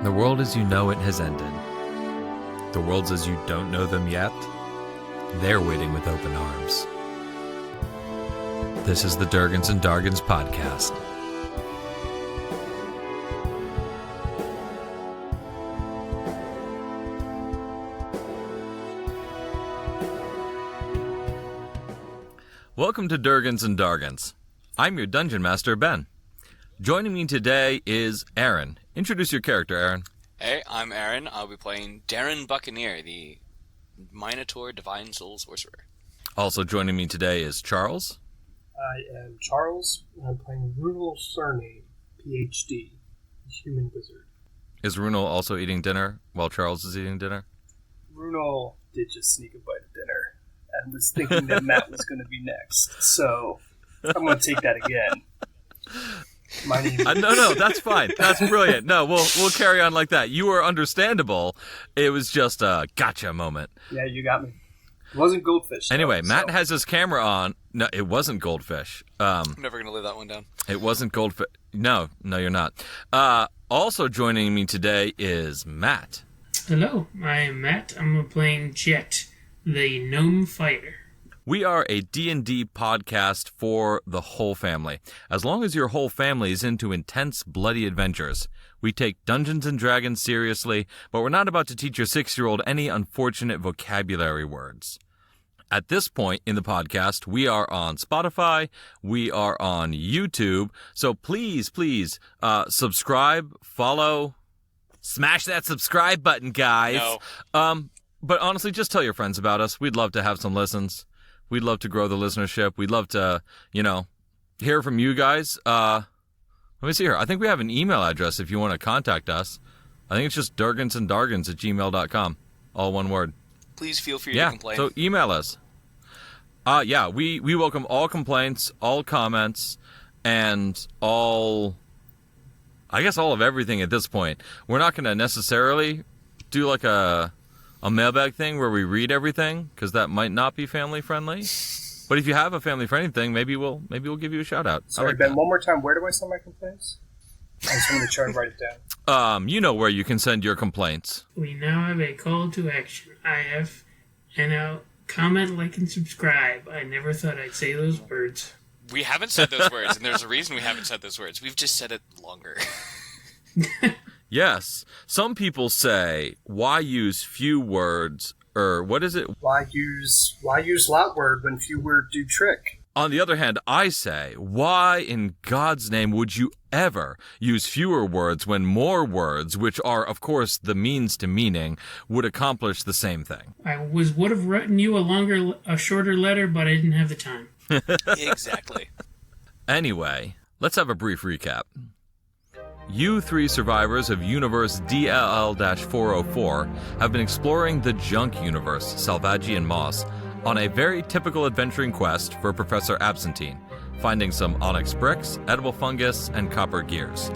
The world as you know it has ended. The worlds as you don't know them yet, they're waiting with open arms. This is the Durgans and Dargans podcast. Welcome to Durgans and Dargans. I'm your Dungeon Master, Ben. Joining me today is Aaron. Introduce your character, Aaron. Hey, I'm Aaron. I'll be playing Darren Buccaneer, the Minotaur Divine Soul Sorcerer. Also joining me today is Charles. I am Charles, and I'm playing Runal Surname, PhD, Human Wizard. Is Runal also eating dinner while Charles is eating dinner? Runal did just sneak a bite of dinner, and was thinking that Matt was going to be next, so I'm going to take that again. My name is... No, that's fine. That's brilliant. No, we'll carry on like that. You were understandable. It was just a gotcha moment. Yeah, you got me. It wasn't goldfish. Anyway, though, Matt has his camera on. No, it wasn't goldfish. I'm never going to live that one down. It wasn't goldfish. No, you're not. Also joining me today is Matt. Hello, I am Matt. I'm playing Jet, the gnome fighter. We are a D&D podcast for the whole family. As long as your whole family is into intense, bloody adventures. We take Dungeons & Dragons seriously, but we're not about to teach your 6-year-old any unfortunate vocabulary words. At this point in the podcast, we are on Spotify, we are on YouTube, so please, subscribe, follow, smash that subscribe button, guys. No. But honestly, just tell your friends about us. We'd love to have some listens. We'd love to grow the listenership. We'd love to, hear from you guys. Let me see here. I think we have an email address if you want to contact us. I think it's just durgansanddargans@gmail.com. All one word. Please feel free to complain. So email us. We welcome all complaints, all comments, and all of everything at this point. We're not going to necessarily do like a mailbag thing where we read everything, because that might not be family friendly. But if you have a family friendly thing, maybe we'll give you a shout out. Sorry, Ben, one more time. Where do I send my complaints? I just wanted to try to write it down. You know where you can send your complaints. We now have a call to action. Comment, like, and subscribe. I never thought I'd say those words. We haven't said those words, and there's a reason we haven't said those words. We've just said it longer. Yes. Some people say, why use few words, or what is it? Why use lot word when few word do trick? On the other hand, I say, why in God's name would you ever use fewer words when more words, which are, of course, the means to meaning, would accomplish the same thing? I would have written you a shorter letter, but I didn't have the time. Exactly. Anyway, let's have a brief recap. You three survivors of Universe DLL-404 have been exploring the junk universe, Salvagian Moss, on a very typical adventuring quest for Professor Absentine, finding some onyx bricks, edible fungus, and copper gears.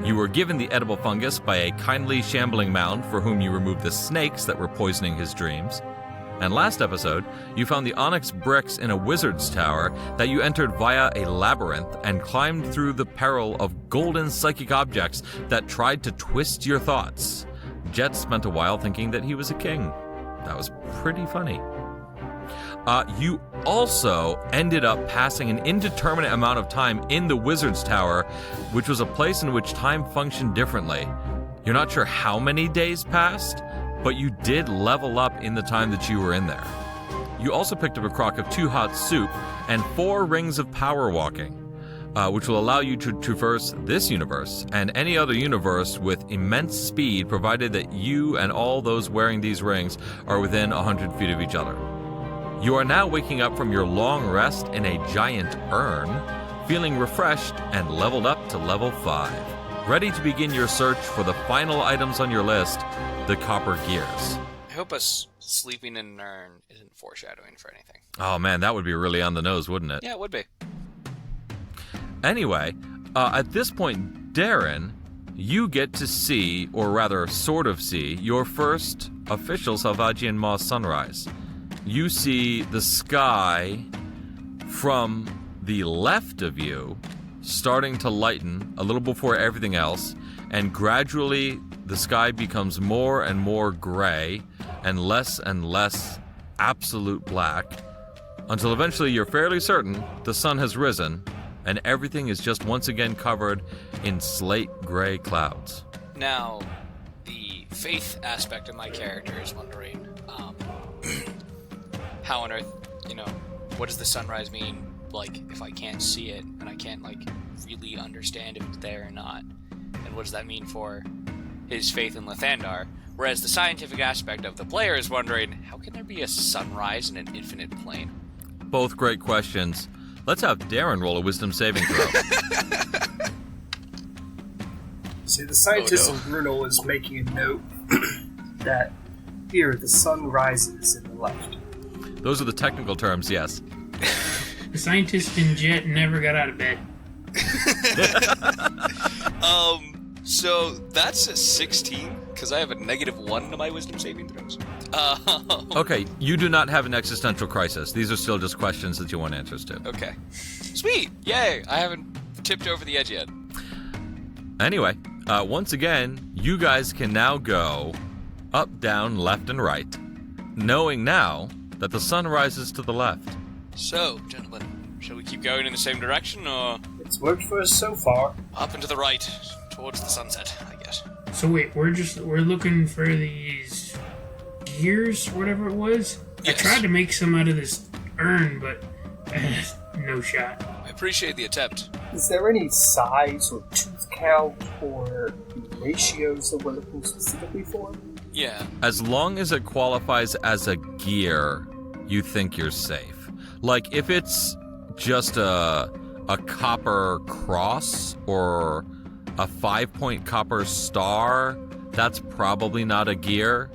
You were given the edible fungus by a kindly shambling mound for whom you removed the snakes that were poisoning his dreams. And last episode, you found the onyx bricks in a wizard's tower that you entered via a labyrinth and climbed through the peril of golden psychic objects that tried to twist your thoughts. Jet spent a while thinking that he was a king. That was pretty funny. You also ended up passing an indeterminate amount of time in the wizard's tower, which was a place in which time functioned differently. You're not sure how many days passed, but you did level up in the time that you were in there. You also picked up a crock of 2 hot soup and 4 rings of power walking, which will allow you to traverse this universe and any other universe with immense speed, provided that you and all those wearing these rings are within 100 feet of each other. You are now waking up from your long rest in a giant urn, feeling refreshed and leveled up to level 5, ready to begin your search for the final items on your list, the copper gears. I hope us sleeping in an urn isn't foreshadowing for anything. Oh man, that would be really on the nose, wouldn't it? Yeah, it would be. Anyway, at this point, Darren, you get to see, or rather sort of see, your first official Salvagian Moss sunrise. You see the sky from the left of you starting to lighten a little before everything else, and gradually the sky becomes more and more gray and less absolute black, until eventually you're fairly certain the sun has risen and everything is just once again covered in slate gray clouds. Now, the faith aspect of my character is wondering, how on earth, what does the sunrise mean, like, if I can't see it and I can't, like, really understand if it's there or not? And what does that mean for his faith in Lathandar? Whereas the scientific aspect of the player is wondering, how can there be a sunrise in an infinite plane? Both great questions. Let's have Darren roll a wisdom saving throw. See, the scientist in Brunel is making a note that here the sun rises in the left. Those are the technical terms, yes. The scientist in Jet never got out of bed. So that's a 16, because I have a -1 to my wisdom saving throws. Okay, you do not have an existential crisis. These are still just questions that you want answers to. Okay. Sweet! Yay! I haven't tipped over the edge yet. Anyway, once again, you guys can now go up, down, left, and right, knowing now that the sun rises to the left. So, gentlemen, shall we keep going in the same direction, or It's worked for us so far. up and to the right, towards the sunset, I guess? So wait, we're looking for these gears, whatever it was. Yes. I tried to make some out of this urn, but no shot. I appreciate the attempt. Is there any size or tooth count or ratios that we're looking specifically for? Yeah. As long as it qualifies as a gear, you think you're safe. Like, if it's just a copper cross or a 5-point copper star, that's probably not a gear.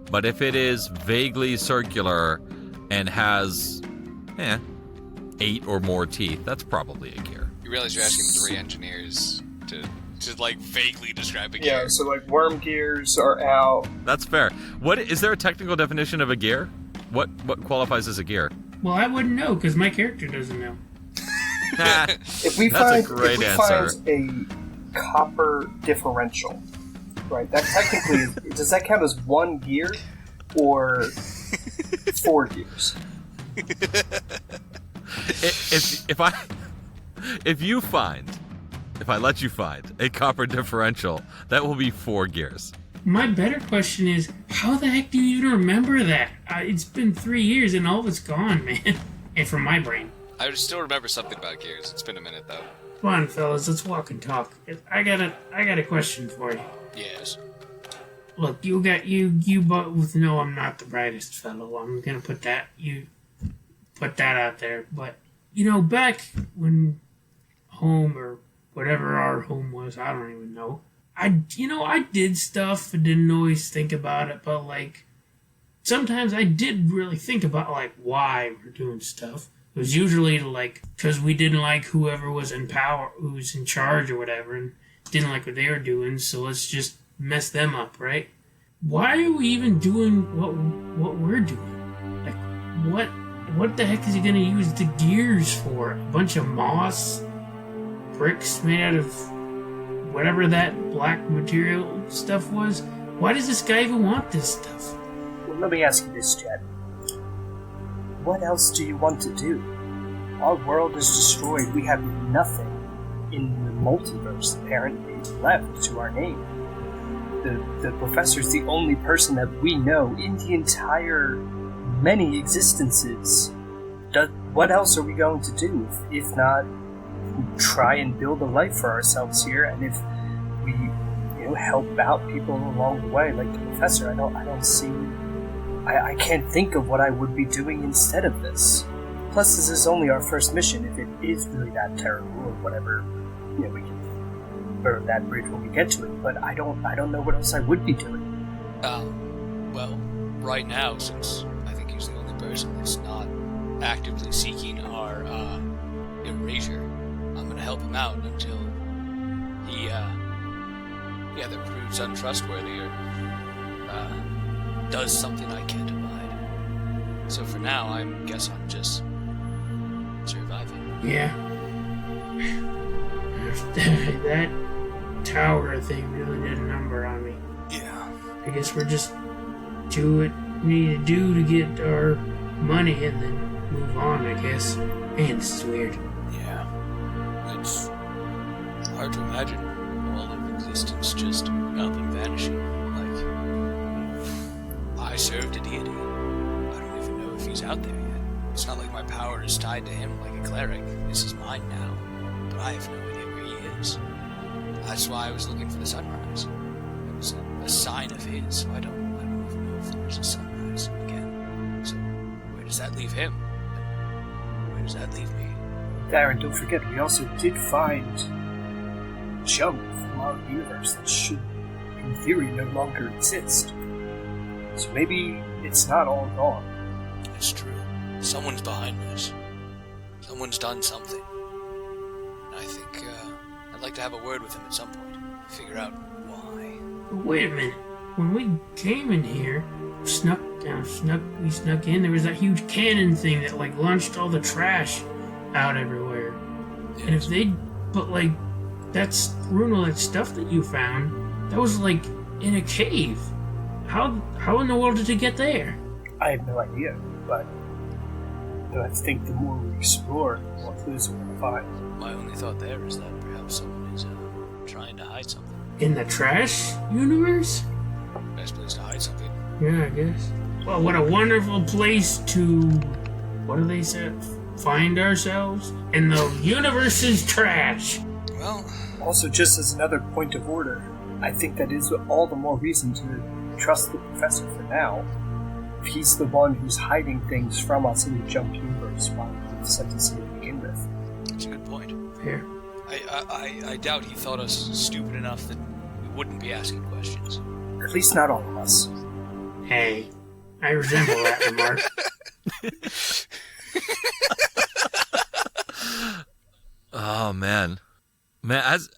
But if it is vaguely circular and has 8 or more teeth, that's probably a gear. You realize you're asking 3 engineers to like, vaguely describe a gear. Yeah, so like worm gears are out. That's fair. What is there a technical definition of a gear? What qualifies as a gear? Well, I wouldn't know because my character doesn't know. If we That's find, a great if we answer. find a copper differential, right? That technically does that count as 1 gear or 4 gears? If I let you find a copper differential, that will be 4 gears. My better question is, how the heck do you even remember that? It's been 3 years and all of it's gone, man. And from my brain. I would still remember something about gears. It's been a minute, though. Come on, fellas, let's walk and talk. I got a question for you. Yes. Look, you both know I'm not the brightest fellow. I'm gonna put that out there. But back when home or whatever our home was, I don't even know. I did stuff and didn't always think about it, but like sometimes I did really think about like why we're doing stuff. It was usually like because we didn't like whoever was in power, who was in charge or whatever, and didn't like what they were doing. So let's just mess them up, right? Why are we even doing what we're doing? Like what the heck is he gonna use the gears for? A bunch of moss bricks made out of whatever that black material stuff was? Why does this guy even want this stuff? Well, let me ask you this, Chad. What else do you want to do? Our world is destroyed. We have nothing in the multiverse apparently left to our name. The professor's the only person that we know in the entire many existences. What else are we going to do if not try and build a life for ourselves here? And if we help out people along the way, like the professor, I don't see. I can't think of what I would be doing instead of this. Plus, this is only our first mission. If it is really that terrible or whatever, we can burn that bridge when we get to it. But I don't know what else I would be doing. Well, right now, since I think he's the only person that's not actively seeking our erasure, I'm gonna help him out until he either proves untrustworthy or does something I can't abide. So for now, I guess I'm just surviving. Yeah. That tower thing really did a number on me. I guess we're just do what we need to do to get our money and then move on, I guess. Man, this is weird. Yeah. It's hard to imagine all of existence just up and vanishing. Like, I served a deity. I don't even know if he's out there yet. It's not like my power is tied to him like a cleric. This is mine now. But I have no idea where he is. That's why I was looking for the sunrise. It was a sign of his, so I don't even know if there's a sunrise again. So, where does that leave him? And where does that leave me? Darren, don't forget, we also did find junk from our universe that should, in theory, no longer exist. So maybe it's not all gone. It's true. Someone's behind this. Someone's done something. And I think I'd like to have a word with him at some point. Figure out why. Wait a minute. When we came in here, we snuck in, there was that huge cannon thing that like launched all the trash out everywhere. Yes. And if they, but like, that's Bruno, that stuff that you found, that was like in a cave. How in the world did it get there? I have no idea, but I think the more we explore, the more clues we're going to find. My only thought there is that perhaps someone is trying to hide something. In the trash universe? Best place to hide something. Yeah, I guess. Well, what a wonderful place to, what do they say? Find ourselves in the universe's trash. Well, Also, just as another point of order, I think that is all the more reason to trust the professor for now. If he's the one who's hiding things from us in the junk universe, why would he sent us here to begin with? that's a good point. Here. I doubt he thought us stupid enough that we wouldn't be asking questions. At least not all of us. Hey, I resemble that remark. Oh man, as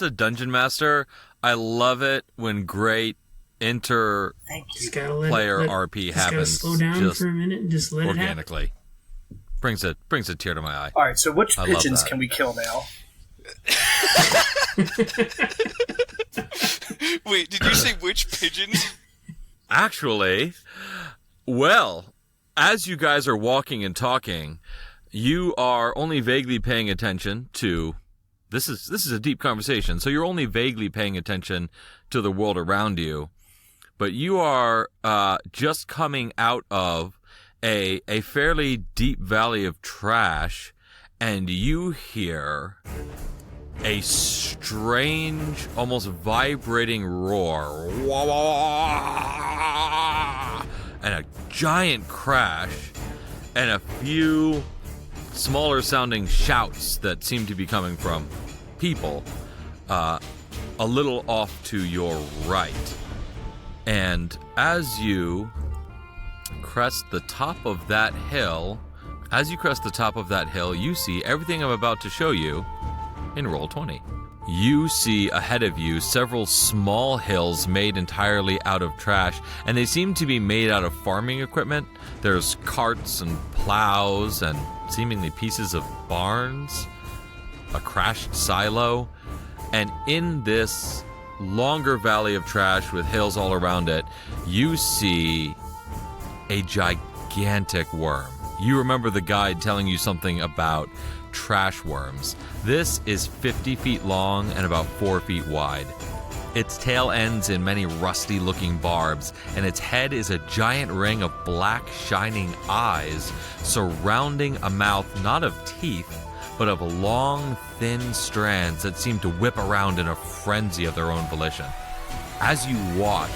a dungeon master, I love it when great Thank you. Just gotta let player it, RP just gotta happens slow down just for a minute and just let organically. Brings a tear to my eye. Alright, so which I love pigeons that. can we kill now? Wait, did you say which pigeons? Actually, well, as you guys are walking and talking, you are only vaguely paying attention to this is a deep conversation, so you're only vaguely paying attention to the world around you, but you are just coming out of a fairly deep valley of trash, and you hear a strange, almost vibrating roar. Wah, wah, wah, and a giant crash, and a few smaller sounding shouts that seem to be coming from people a little off to your right. And as you crest the top of that hill, you see everything I'm about to show you in Roll20. You see ahead of you several small hills made entirely out of trash, and they seem to be made out of farming equipment. There's carts and plows and seemingly pieces of barns, a crashed silo, and in this longer valley of trash with hills all around it, you see a gigantic worm. You remember the guide telling you something about trash worms. This is 50 feet long and about 4 feet wide. Its tail ends in many rusty-looking barbs, and its head is a giant ring of black, shining eyes surrounding a mouth not of teeth, but of long, thin strands that seem to whip around in a frenzy of their own volition. As you watch,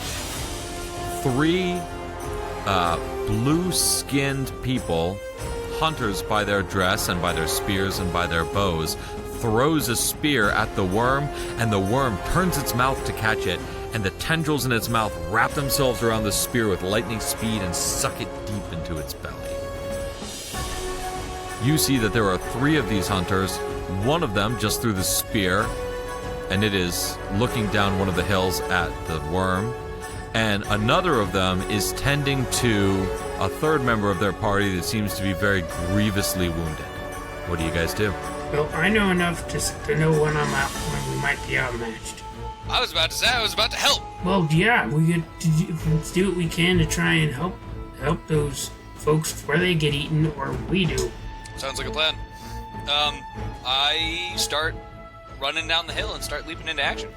3 blue-skinned people, hunters by their dress and by their spears and by their bows, throws a spear at the worm, and the worm turns its mouth to catch it, and the tendrils in its mouth wrap themselves around the spear with lightning speed and suck it deep into its belly. You see that there are 3 of these hunters. One of them just threw the spear, and it is looking down one of the hills at the worm, and another of them is tending to a third member of their party that seems to be very grievously wounded. What do you guys do? Well, I know enough to know when I'm out, when we might be outmatched. I was about to say I was about to help. Well, yeah, let's do what we can to try and help those folks where they get eaten, or we do. Sounds like a plan. I start running down the hill and start leaping into action.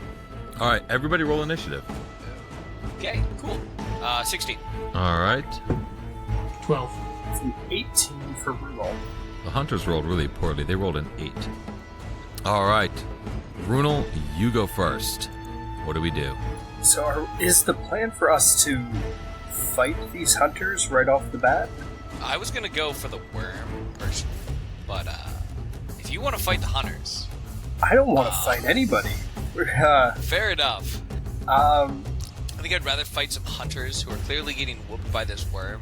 All right, everybody roll initiative. Okay, cool. 16. All right. 12. It's an 18 for Runel. The hunters rolled really poorly. They rolled an 8. All right. Runel, you go first. What do we do? So is the plan for us to fight these hunters right off the bat? I was gonna go for the worm, personally. But, if you want to fight the hunters... I don't want to fight anybody. Fair enough. I think I'd rather fight some hunters who are clearly getting whooped by this worm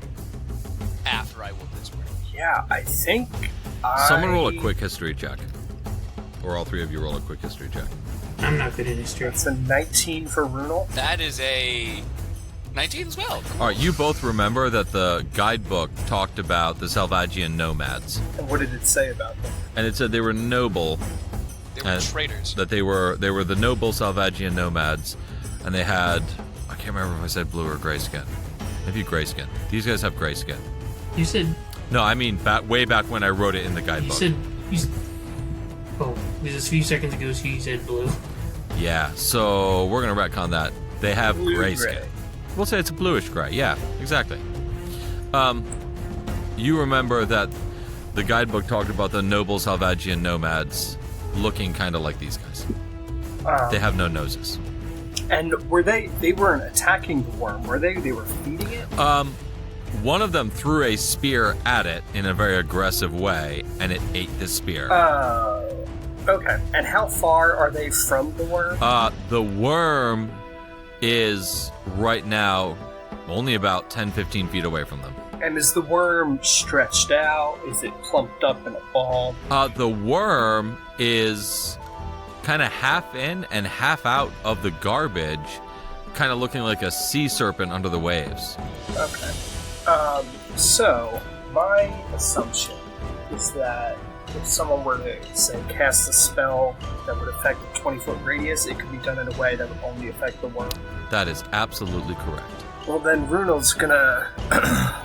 after I whoop this worm. Yeah, I think Someone roll a quick history check. Or all three of you roll a quick history check. I'm not good at history. That's a 19 for Runel. That is a 19 as well. All right, you both remember that the guidebook talked about the Salvagian nomads. And what did it say about them? And it said they were noble. They were traitors. That they were the noble Salvagian nomads. And they had, I can't remember if I said blue or gray skin. Maybe gray skin. These guys have gray skin. You said... No, I mean way back when I wrote it in the guidebook. Oh, just a few seconds ago you said blue. Yeah, so we're going to retcon that. They have gray skin. We'll say it's a bluish gray. Yeah, exactly. You remember that the guidebook talked about the noble Salvagian nomads looking kind of like these guys. They have no noses. And were they weren't attacking the worm, were they? They were feeding it? One of them threw a spear at it in a very aggressive way, and it ate the spear. Okay. And how far are they from the worm? The worm is right now only about 10-15 feet away from them. And is the worm stretched out? Is it plumped up in a ball? The worm is kind of half in and half out of the garbage, kind of looking like a sea serpent under the waves. Okay. So, my assumption is that if someone were to, say, cast a spell that would affect a 20-foot radius, it could be done in a way that would only affect the worm. That is absolutely correct. Well, then Runel's gonna...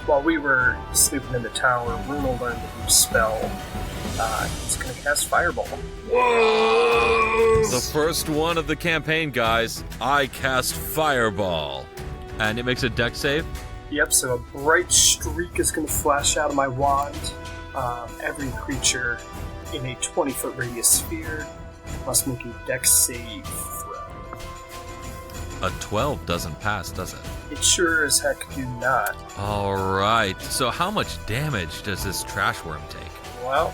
while we were sleeping in the tower, Runel learned a new spell. He's gonna cast Fireball. Whoa! The first one of the campaign, guys. I cast Fireball. And it makes a dex save? Yep, so a bright streak is gonna flash out of my wand. Every creature in a 20-foot radius sphere must make a dex save throw. A 12 doesn't pass, does it? It sure as heck do not. Alright, so how much damage does this trash worm take? Well,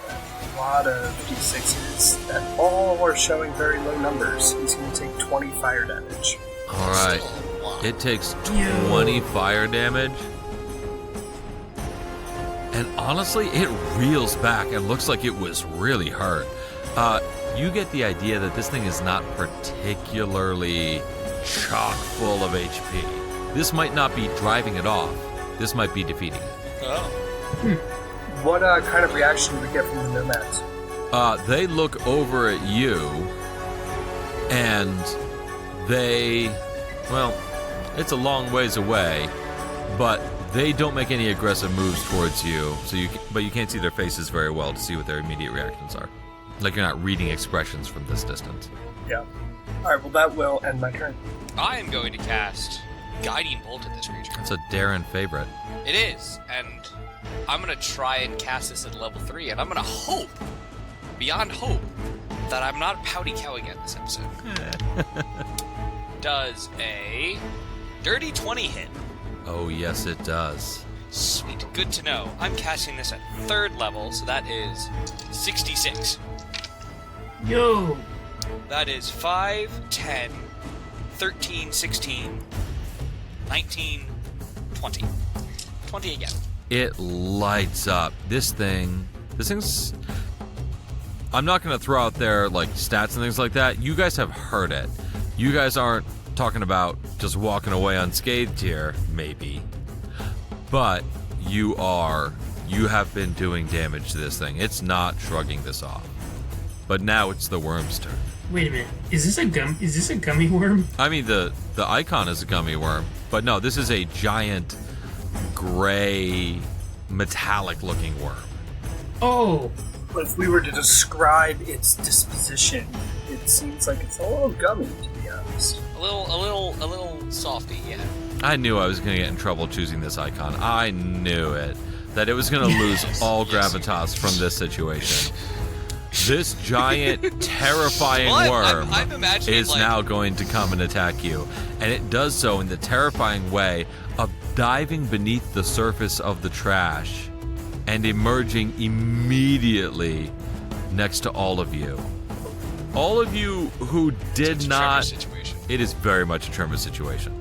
a lot of d6s that all are showing very low numbers. He's going to take 20 fire damage. Alright, it takes 20 fire damage. And honestly, it reels back and looks like it was really hurt. You get the idea that this thing is not particularly chock full of HP. This might not be driving it off. This might be defeating it. Oh. What kind of reaction do we get from the nomads? They look over at you, and well, it's a long ways away, but they don't make any aggressive moves towards you. But you can't see their faces very well to see what their immediate reactions are. Like you're not reading expressions from this distance. Yeah. Alright, well that will end my turn. I am going to cast Guiding Bolt at this creature. It's a Darren favorite. It is, and I'm going to try and cast this at level 3, and I'm going to hope, beyond hope, that I'm not a pouty cow again this episode. Does a dirty 20 hit? Oh, yes, it does. Sweet, good to know. I'm casting this at 3rd level, so that is 66. Yo! That is 5, 10, 13, 16, 19, 20. 20 again. It lights up. This thing's... I'm not going to throw out there, like, stats and things like that. You guys have heard it. You guys aren't talking about just walking away unscathed here, maybe. But you have been doing damage to this thing. It's not shrugging this off. But now it's the worm's turn. Wait a minute. Is this a gummy worm? I mean, the icon is a gummy worm, but no, this is a giant, gray, metallic-looking worm. Oh. But if we were to describe its disposition, it seems like it's a little gummy, to be honest. A little softy, yeah. I knew I was going to get in trouble choosing this icon. I knew it. That it was going to lose all gravitas from this situation. This giant, terrifying worm I'm imagining, is now going to come and attack you. And it does so in the terrifying way of diving beneath the surface of the trash and emerging immediately next to all of you. All of you who did not... Situation. It is very much a Tremor situation.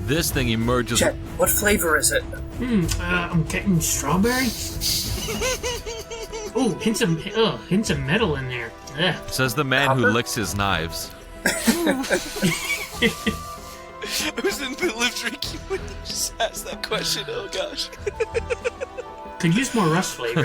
This thing emerges... Chet, what flavor is it? I'm getting strawberry. Oh, hints of metal in there. Ugh. Says the man who licks his knives. I was in the middle of drinking when you just asked that question. Oh gosh. Could use more rust flavor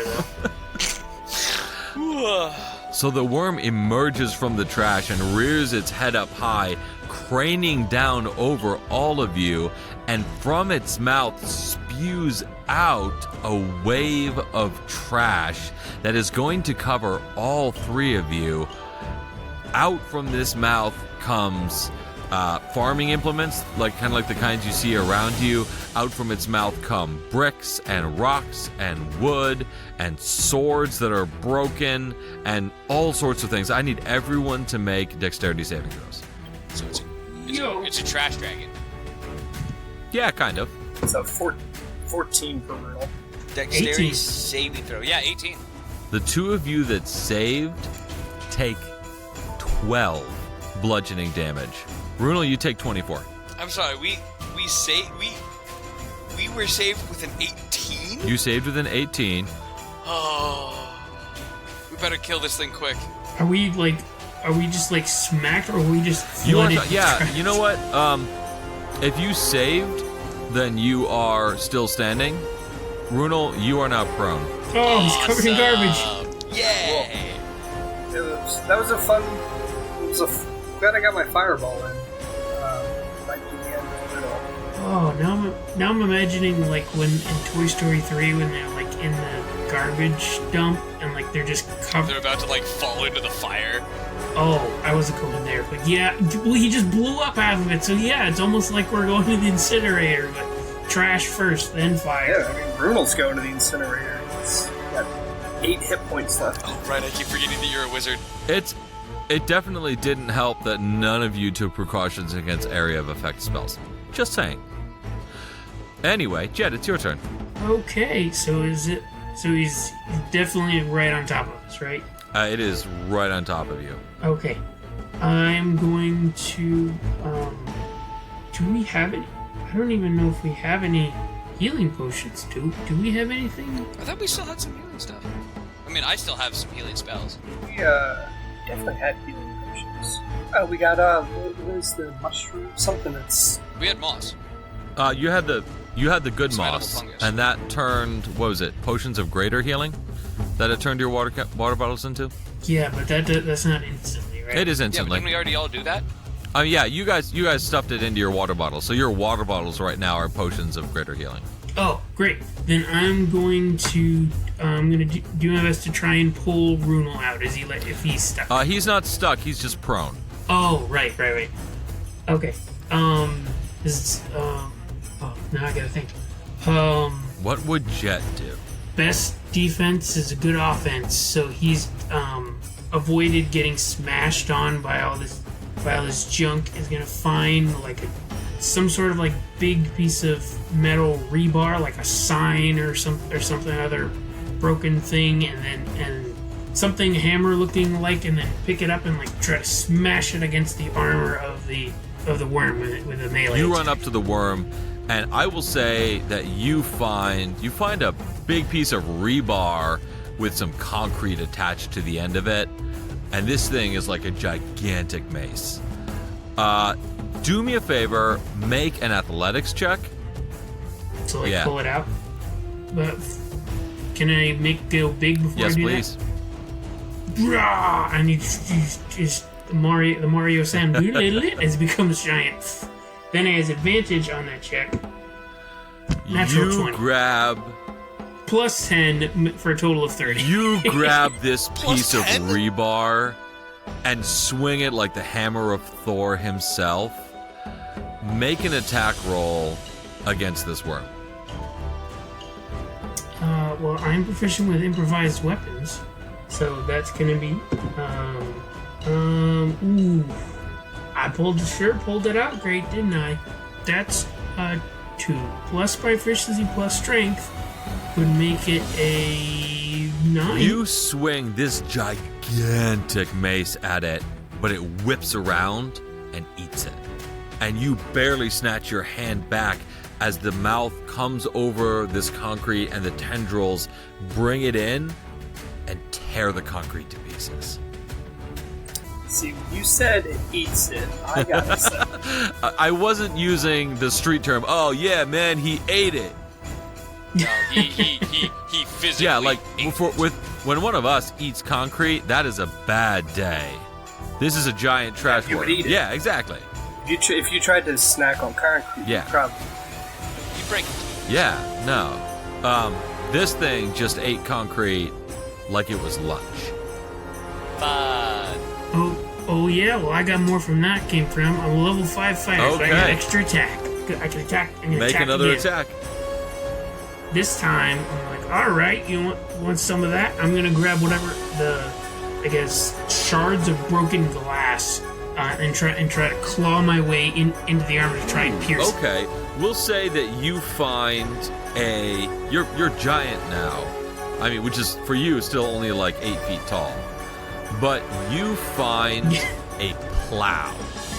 though. So the worm emerges from the trash and rears its head up high, craning down over all of you, and from its mouth spews out a wave of trash that is going to cover all three of you. Out from this mouth comes farming implements, kind of like the kinds you see around you. Out from its mouth come bricks and rocks and wood and swords that are broken and all sorts of things. I need everyone to make dexterity saving throws. So it's a trash dragon. Yeah, kind of. So 14 per roll. Dexterity 18. saving throw. Yeah, 18. The two of you that saved take 12 bludgeoning damage. Runel, you take 24. I'm sorry. We were saved with an 18. You saved with an 18. Oh, we better kill this thing quick. Are we just like smacked, or are we just You are flooded? yeah, you know what? If you saved, then you are still standing. Runel, you are now prone. Oh, he's covered in garbage. Yay! That was a fun. Glad I got my fireball in. Like the end of it all. Oh, now I'm imagining like when in Toy Story 3 when they're like in the garbage dump and like they're just covered. They're about to like fall into the fire. Oh, I wasn't going there, but yeah, well, he just blew up half of it, so yeah, it's almost like we're going to the incinerator, but trash first, then fire. Yeah, I mean, Brunel's going to the incinerator. He's got 8 hit points left. Oh, right, I keep forgetting that you're a wizard. It definitely didn't help that none of you took precautions against area of effect spells. Just saying. Anyway, Jed, it's your turn. Okay, so he's definitely right on top of us, right? It is right on top of you. Okay. I'm going to, do we have any? I don't even know if we have any healing potions. Do we have anything? I thought we still had some healing stuff. I mean, I still have some healing spells. We definitely had healing potions. We got what is the mushroom? Something that's. We had moss. You had the good Smite moss, level fungus. and that turned, what was it, potions of greater healing? That it turned your water bottles into? Yeah, but that's not instantly, right? It is Yeah, but instantly. didn't we already all do that? Yeah, you guys stuffed it into your water bottles, so your water bottles right now are potions of greater healing. Oh, great. Then I'm going to do my best to try and pull Runel out. If he's stuck? He's not stuck, he's just prone. Oh, right. Okay. Now I gotta think. What would Jet do? Best defense is a good offense, so he's avoided getting smashed on by all this junk. Is gonna find like some sort of like big piece of metal rebar, like a sign or something other broken thing, and something hammer looking like, and then pick it up and like try to smash it against the armor of the worm with a melee. You run up to the worm, and I will say that you find a big piece of rebar with some concrete attached to the end of it, and this thing is like a gigantic mace. Do me a favor, make an athletics check. to like Yeah. pull it out. But can I make go big before Yes, I do please. Brah! And he just the Mario sound has become this giant. Then he has advantage on that check. Natural You 20. grab Plus 10 for a total of 30. You grab this Plus piece of 10? rebar and swing it like the hammer of Thor himself. Make an attack roll against this worm. Well, I'm proficient with improvised weapons, so that's gonna be, ooh. I pulled it out great, didn't I? That's, 2. Plus proficiency plus strength would make it a 9. You swing this gigantic mace at it, but it whips around and eats it. And you barely snatch your hand back as the mouth comes over this concrete and the tendrils bring it in and tear the concrete to pieces. See, when you said it eats it, I got upset. I wasn't using the street term, oh yeah, man, he ate it. No, he physically. Yeah, like ate when one of us eats concrete, that is a bad day. This is a giant trash you would worm. eat it. Yeah, exactly. If you tried to snack on concrete, Yeah. you'd probably. You break it. Yeah, no. This thing just ate concrete like it was lunch. Fun. Oh yeah, well I got more from that came from. I'm a level 5 fighter, so I got Okay. extra attack. I can attack. I'm gonna Make attack another again. attack. This time, I'm like, alright, you want some of that? I'm gonna grab whatever shards of broken glass and try to claw my way into the armor to try and pierce it. Okay, we'll say that you find you're giant now. I mean, which is for you still only like 8 feet tall. But you find a plow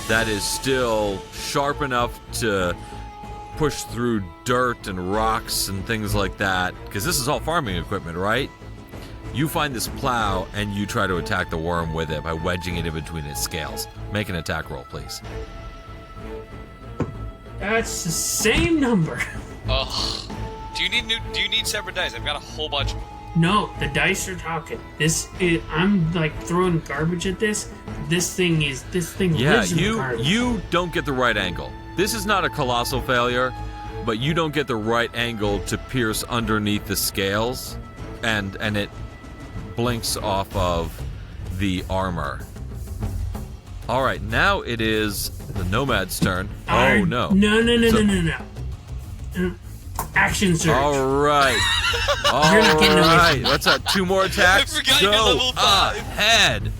that is still sharp enough to push through dirt and rocks and things like that, because this is all farming equipment, right? You find this plow and you try to attack the worm with it by wedging it in between its scales. Make an attack roll, please. That's the same number. Ugh. Do you need separate dice? I've got a whole bunch. No, the dice are talking. I'm like throwing garbage at this. This thing Yeah, lives in the garbage. you don't get the right angle. This is not a colossal failure, but you don't get the right angle to pierce underneath the scales, and it blinks off of the armor. All right, now it is the Nomad's turn. Oh no! No. Action surge. All right, You're not getting away from right. me. Let's have 2 more attacks. I forgot you're Go level 5. ahead.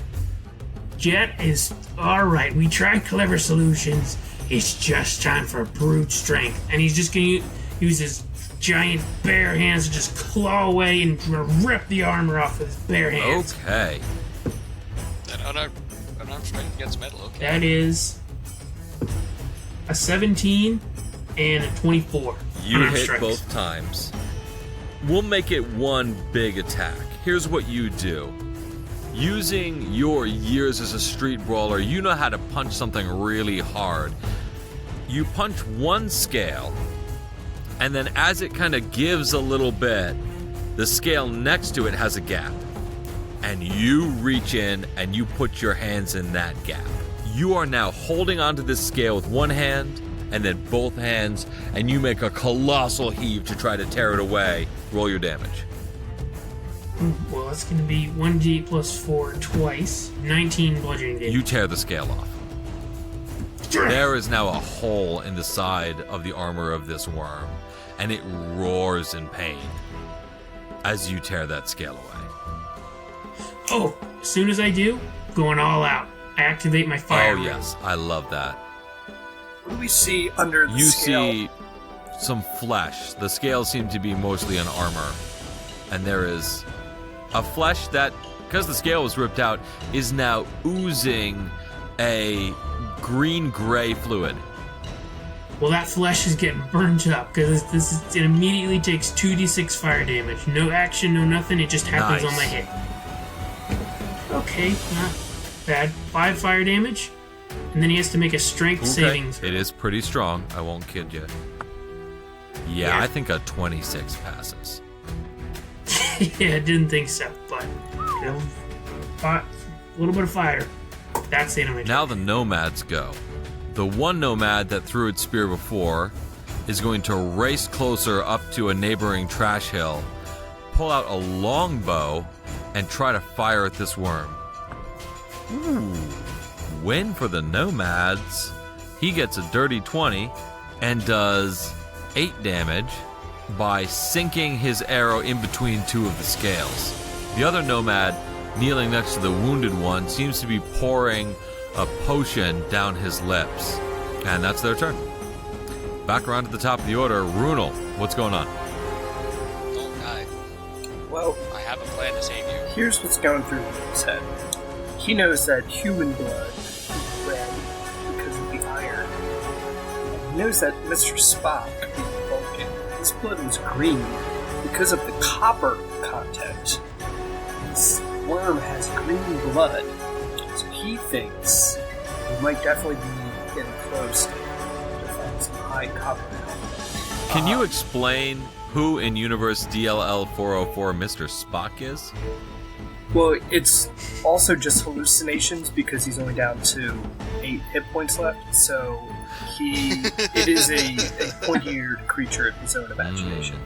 Jet is alright. We tried clever solutions. It's just time for brute strength. And he's just gonna use his giant bare hands to just claw away and rip the armor off with his bare hands. Okay. An unarmed strength against metal. Okay. That is a 17 and a 24. You unarmed hit strikes. both times. We'll make it one big attack. Here's what you do. Using your years as a street brawler, you know how to punch something really hard. You punch one scale, and then as it kind of gives a little bit, the scale next to it has a gap. And you reach in and you put your hands in that gap. You are now holding onto this scale with one hand and then both hands, and you make a colossal heave to try to tear it away. Roll your damage. Well, it's going to be 1d plus 4 twice. 19 bludgeoning damage. You tear the scale off. There is now a hole in the side of the armor of this worm, and it roars in pain as you tear that scale away. Oh, as soon as I do, going all out. I activate my fire. Oh yes, I love that. What do we see under the You scale? see some flesh. The scales seem to be mostly an armor, and there is a flesh that, because the scale was ripped out, is now oozing a green-gray fluid. Well, that flesh is getting burnt up because it immediately takes 2d6 fire damage. No action, no nothing. It just happens Nice. on my hit. Okay, not bad. 5 fire damage, and then he has to make a strength saving throw. It is pretty strong, I won't kid you. Yeah, Yeah. I think a 26 passes. Yeah, I didn't think so, but a little bit of fire. That's the end of my turn. Now the nomads go. The one nomad that threw its spear before is going to race closer up to a neighboring trash hill, pull out a longbow, and try to fire at this worm. Ooh, win for the nomads. He gets a dirty 20 and does 8 damage by sinking his arrow in between 2 of the scales. The other nomad, kneeling next to the wounded one, seems to be pouring a potion down his lips. And that's their turn. Back around to the top of the order. Runel, what's going on? Don't die. Well, I have a plan to save you. here's what's going through his head. He knows that human blood is red because of the iron. And he knows that Mr. Spock, being Vulcan, his blood was green because of the copper content. This worm has green blood, so he thinks he might definitely be getting close to find some high copper content. Can you explain who in Universe DLL 404 Mr. Spock is? Well, it's also just hallucinations because he's only down to 8 hit points left, so it is a pointy-eared creature of his own imagination.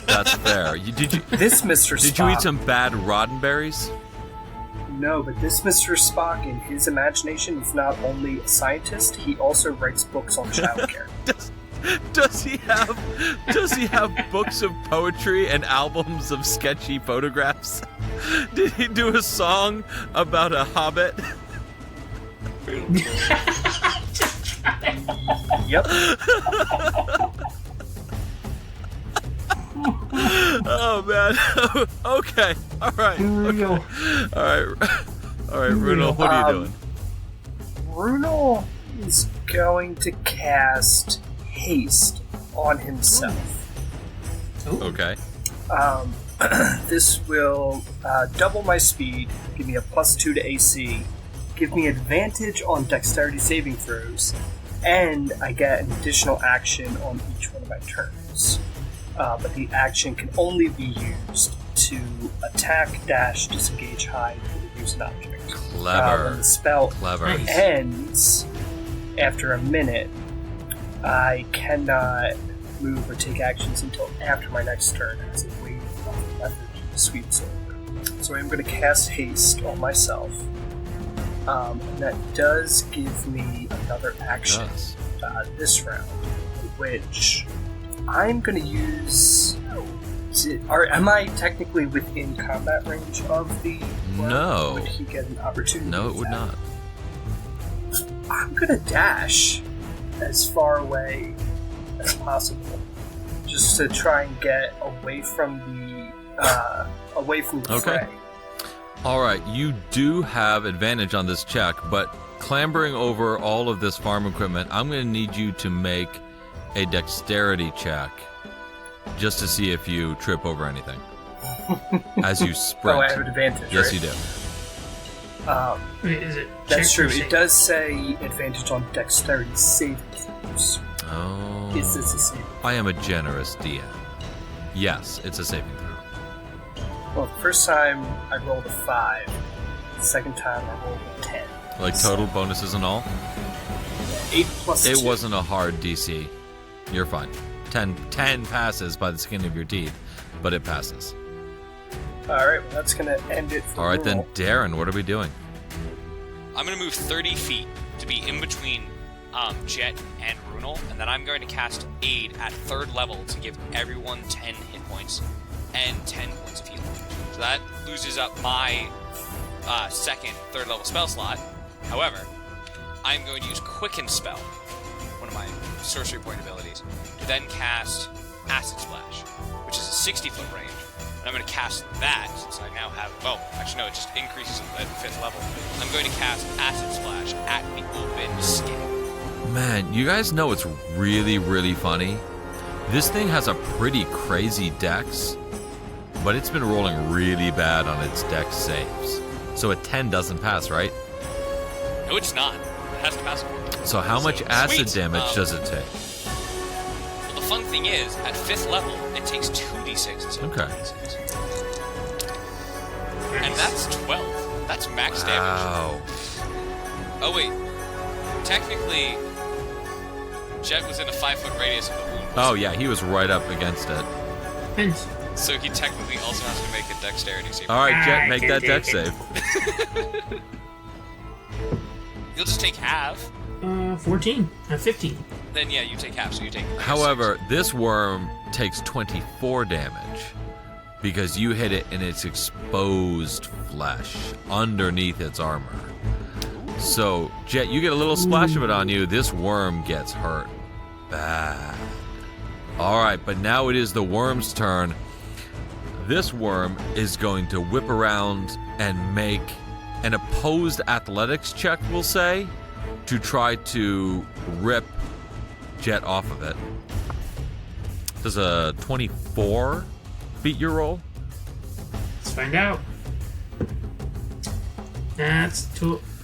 That's fair. This Mr. Spock... Did you eat some bad roddenberries? No, but this Mr. Spock, in his imagination, is not only a scientist, he also writes books on childcare. Does he have books of poetry and albums of sketchy photographs? Did he do a song about a hobbit? Yep. Oh man. Okay. All right. Here we go. All right. All right, Runel, what are you doing? Runel is going to cast haste on himself. Okay. This will double my speed, give me a +2 to AC, give me advantage on dexterity saving throws, and I get an additional action on each one of my turns. But the action can only be used to attack, dash, disengage, hide, or use an object. Clever. When the spell Clever. ends after a minute, I cannot move or take actions until after my next turn as a wave of lethargy sweeps over. So I'm going to cast haste on myself. And that does give me another action this round, which I'm going to use... Am I technically within combat range of the... No. Would he get an opportunity? No, it would not. I'm going to dash as far away as possible, just to try and get away from the fray. All right, you do have advantage on this check, but clambering over all of this farm equipment, I'm going to need you to make a dexterity check just to see if you trip over anything as you sprint. Oh, I have an advantage. Yes, right? you do. Wait, is it? That's check true. or save? It does say advantage on dexterity saving throws. Oh. Is this a saving? I am a generous DM. Yes, it's a saving throw. Well, the first time I rolled a 5. The second time I rolled a 10. Like total bonuses and all? 8 plus It 2. wasn't a hard DC. You're fine. 10 passes by the skin of your teeth, but it passes. Alright, well, that's going to end it for All right, then, Runel. Darren, what are we doing? I'm going to move 30 feet to be in between Jet and Runel, and then I'm going to cast Aid at 3rd level to give everyone 10 hit points and 10 points of healing. So that loses up my second 3rd level spell slot. However, I'm going to use Quicken Spell, one of my sorcery point abilities, to then cast Acid Splash, which is a 60-foot range. And I'm going to cast that, since I now have... Well, actually, no, it just increases at 5th level. I'm going to cast Acid Splash at the open skin. Man, you guys know what's really, really funny? This thing has a pretty crazy dex, but it's been rolling really bad on its dex saves. So a 10 doesn't pass, right? No, it's not. It has to pass. So how much acid Sweet. damage does it take? Well, the fun thing is, at 5th level, it takes 2d6 instead of Okay. 2d6. And that's 12. max damage. Oh wait, technically, Jet was in a 5-foot radius of the wound. Oh yeah, he was right up against it. Depends. So he technically also has to make a dexterity save. All right, Jet, I make can that take dex it. save. You'll just take half. 14. 15. Then yeah, you take half, so you take. However, this worm takes 24 damage because you hit it in its exposed flesh underneath its armor. So, Jet, you get a little splash of it on you. This worm gets hurt bad. All right, but now it is the worm's turn. This worm is going to whip around and make an opposed athletics check, we'll say, to try to rip Jet off of it. Does a 24 beat your roll? Let's find out. That's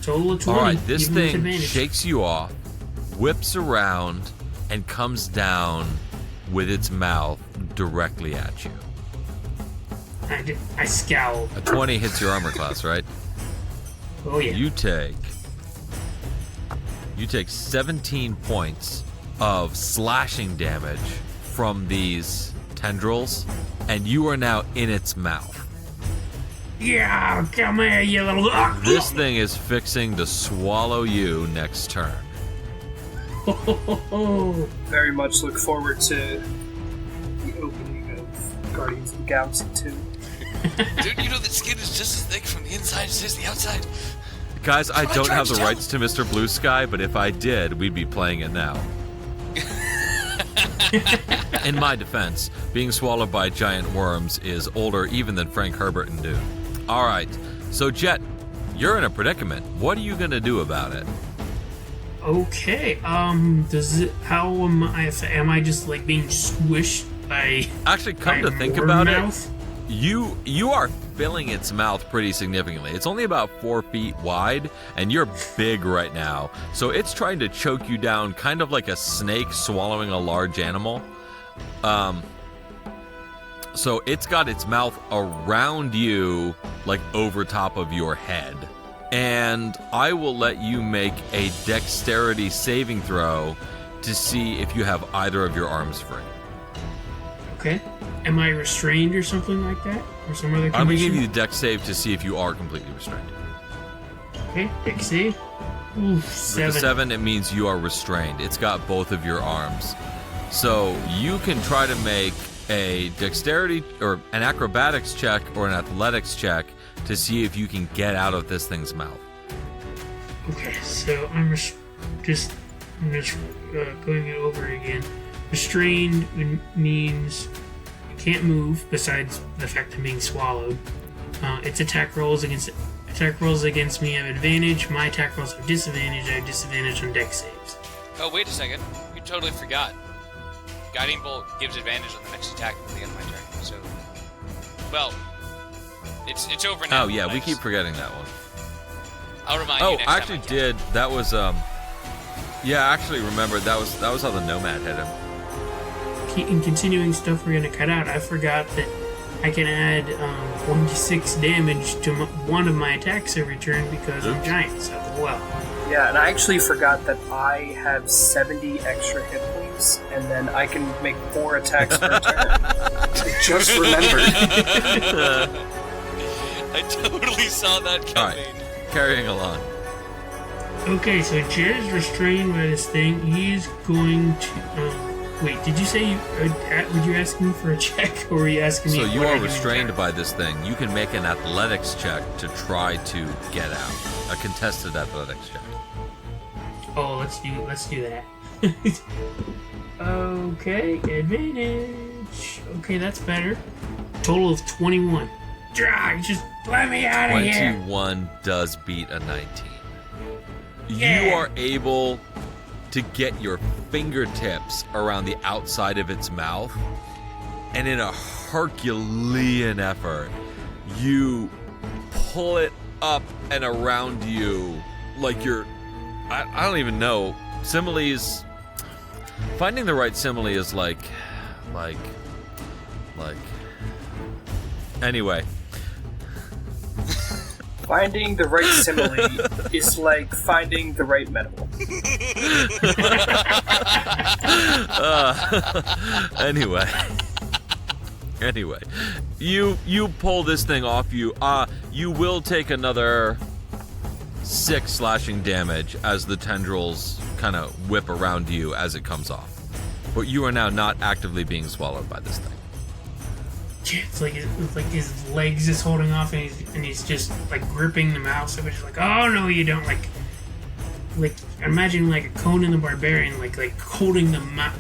total of 20. All right, this even with thing advantage. shakes you off, whips around, and comes down with its mouth directly at you. I scowl. A 20 hits your armor class, right? Oh yeah. You take 17 points of slashing damage from these tendrils, and you are now in its mouth. Yeah, come here, you little. This thing is fixing to swallow you next turn. Very much look forward to the opening of Guardians of the Galaxy 2. Dude, you know that skin is just as thick from the inside as it is the outside. Guys, I don't have the Tell- rights to Mr. Blue Sky, but if I did, we'd be playing it now. In my defense, being swallowed by giant worms is older even than Frank Herbert and Dune. All right, so Jet, you're in a predicament. What are you going to do about it? Okay. How am I just like being squished by? Actually, come by to think more about mouth? it, you are filling its mouth pretty significantly. It's only about 4 feet wide, and you're big right now. So it's trying to choke you down, kind of like a snake swallowing a large animal. So it's got its mouth around you, like over top of your head. And I will let you make a dexterity saving throw to see if you have either of your arms free. Okay. Am I restrained or something like that, or some other condition? I'm going to give you the dex save to see if you are completely restrained. Okay. Dex save. Ooh, With 7. the 7, it means you are restrained. It's got both of your arms. So you can try to make a dexterity or an acrobatics check or an athletics check to see if you can get out of this thing's mouth. Okay. So I'm just going it over again. Restrained means you can't move. Besides the fact I'm being swallowed, its attack rolls against me have advantage. My attack rolls have disadvantage. I have disadvantage on dex saves. Oh, wait a second. You totally forgot. Guiding Bolt gives advantage on the next attack at the end of my turn. So, well, it's over now. Oh yeah, we Nice. keep forgetting that one. I'll remind you Oh, next I time actually I can. did. That was yeah, I actually remembered that was how the Nomad hit him. In continuing stuff we're gonna cut out, I forgot that I can add 1d6 damage to one of my attacks every turn because I'm Oops. giant. So well. Yeah, and I actually forgot that I have 70 extra hit points, and then I can make 4 attacks per turn. I just remembered. I totally saw that All coming. right, carrying along. Okay, so Jed is restrained by this thing. He's going to. Wait, did you say would you ask me for a check, or were you asking me? So you what I are do in restrained turn? by this thing. You can make an athletics check to try to get out. A contested athletics check. Oh, let's do that. Okay, advantage. Okay, that's better. Total of 21. Just let me out of here. 21 does beat a 19. You Yeah. are able to get your fingertips around the outside of its mouth, and in a Herculean effort, you pull it up and around you like you're... I don't even know. Similes... Finding the right simile is like... Anyway. Finding the right simile is like finding the right medical. Anyway, you pull this thing off. You will take another 6 slashing damage as the tendrils kind of whip around you as it comes off. But you are now not actively being swallowed by this thing. It's like his legs is holding off, and he's just like gripping the mouth. So it's just like, oh no, you don't like imagine like a Conan the Barbarian, like holding the mouth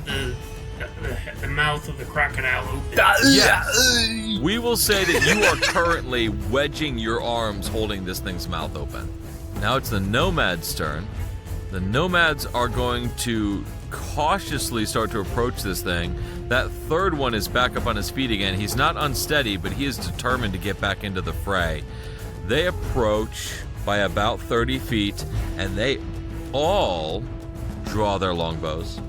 of the crocodile open. Yes. We will say that you are currently wedging your arms, holding this thing's mouth open. Now it's the nomad's turn. The nomads are going to cautiously start to approach this thing. That third one is back up on his feet again. He's not unsteady, but he is determined to get back into the fray. They approach by about 30 feet, and they all draw their longbows.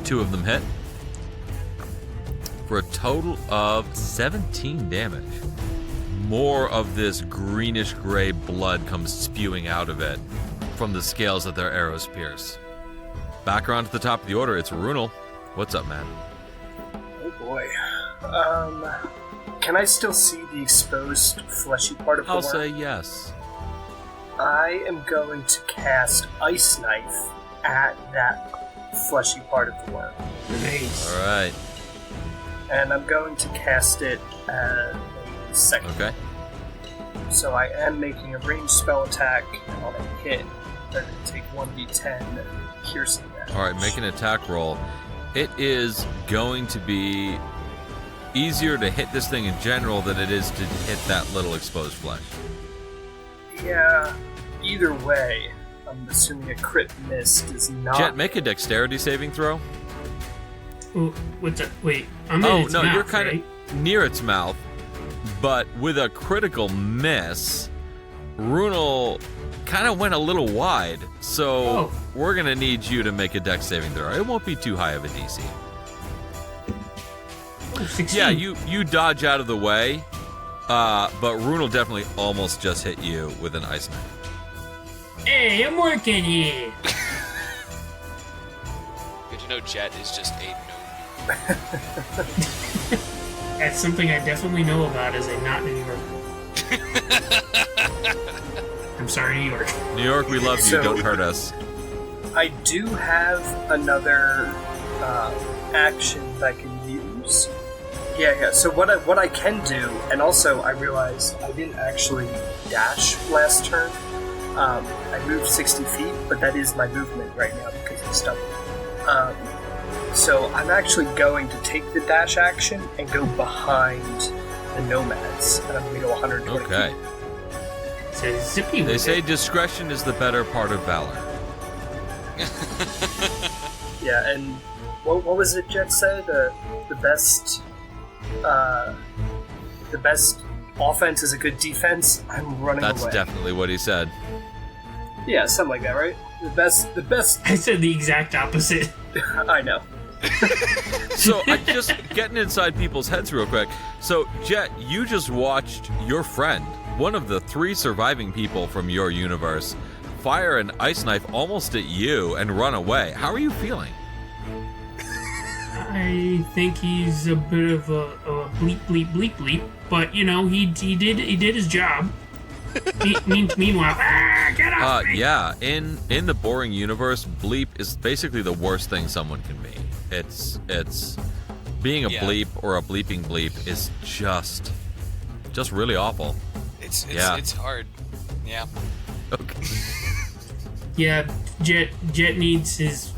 2 of them hit for a total of 17 damage. More of this greenish-gray blood comes spewing out of it from the scales that their arrows pierce. Back around to the top of the order, it's Runel. What's up, man? Oh boy. Can I still see the exposed fleshy part of the worm? I'll say yes. I am going to cast Ice Knife at that fleshy part of the worm. Nice. Alright. And I'm going to cast it as a second. Okay. So I am making a ranged spell attack, and on a hit, they're going to take 1d10 piercing damage. Alright, make an attack roll. It is going to be easier to hit this thing in general than it is to hit that little exposed flesh. Yeah, either way, I'm assuming a crit miss does not... Jet, make a dexterity saving throw. Ooh, what's that? Wait, I'm in its mouth, you're kind right? of near its mouth, but with a critical miss, Runel kind of went a little wide, so we're going to need you to make a dex saving throw. It won't be too high of a DC. Oh, 16. Yeah, you dodge out of the way, but Runel definitely almost just hit you with an ice knife. Hey, I'm working here. Good to know Jet is just a gnome. That's something I definitely know about as a not New Yorker. I'm sorry, New York. New York, we love you. So- Don't hurt us. I do have another action that I can use. Yeah. So what I can do, and also I realized I didn't actually dash last turn. I moved 60 feet, but that is my movement right now because I'm stumbled. So I'm actually going to take the dash action and go behind the nomads, and I'm going to go 120 Okay. feet. It's a zippy They with say it. discretion is the better part of valor. Yeah, and what was it Jet said? The best offense is a good defense. I'm running That's away. definitely what he said. Yeah, something like that, right? The best. I said the exact opposite. I know. So I'm just getting inside people's heads real quick. So Jet, you just watched your friend, one of the 3 surviving people from your universe, fire an ice knife almost at you and run away. How are you feeling? I think he's a bit of a bleep bleep bleep bleep, but you know he did his job. Meanwhile, get off me! Yeah. In the boring universe, bleep is basically the worst thing someone can be. It's being a bleep or a bleeping bleep is just really awful. It's hard. Yeah. Okay. Yeah, Jet needs his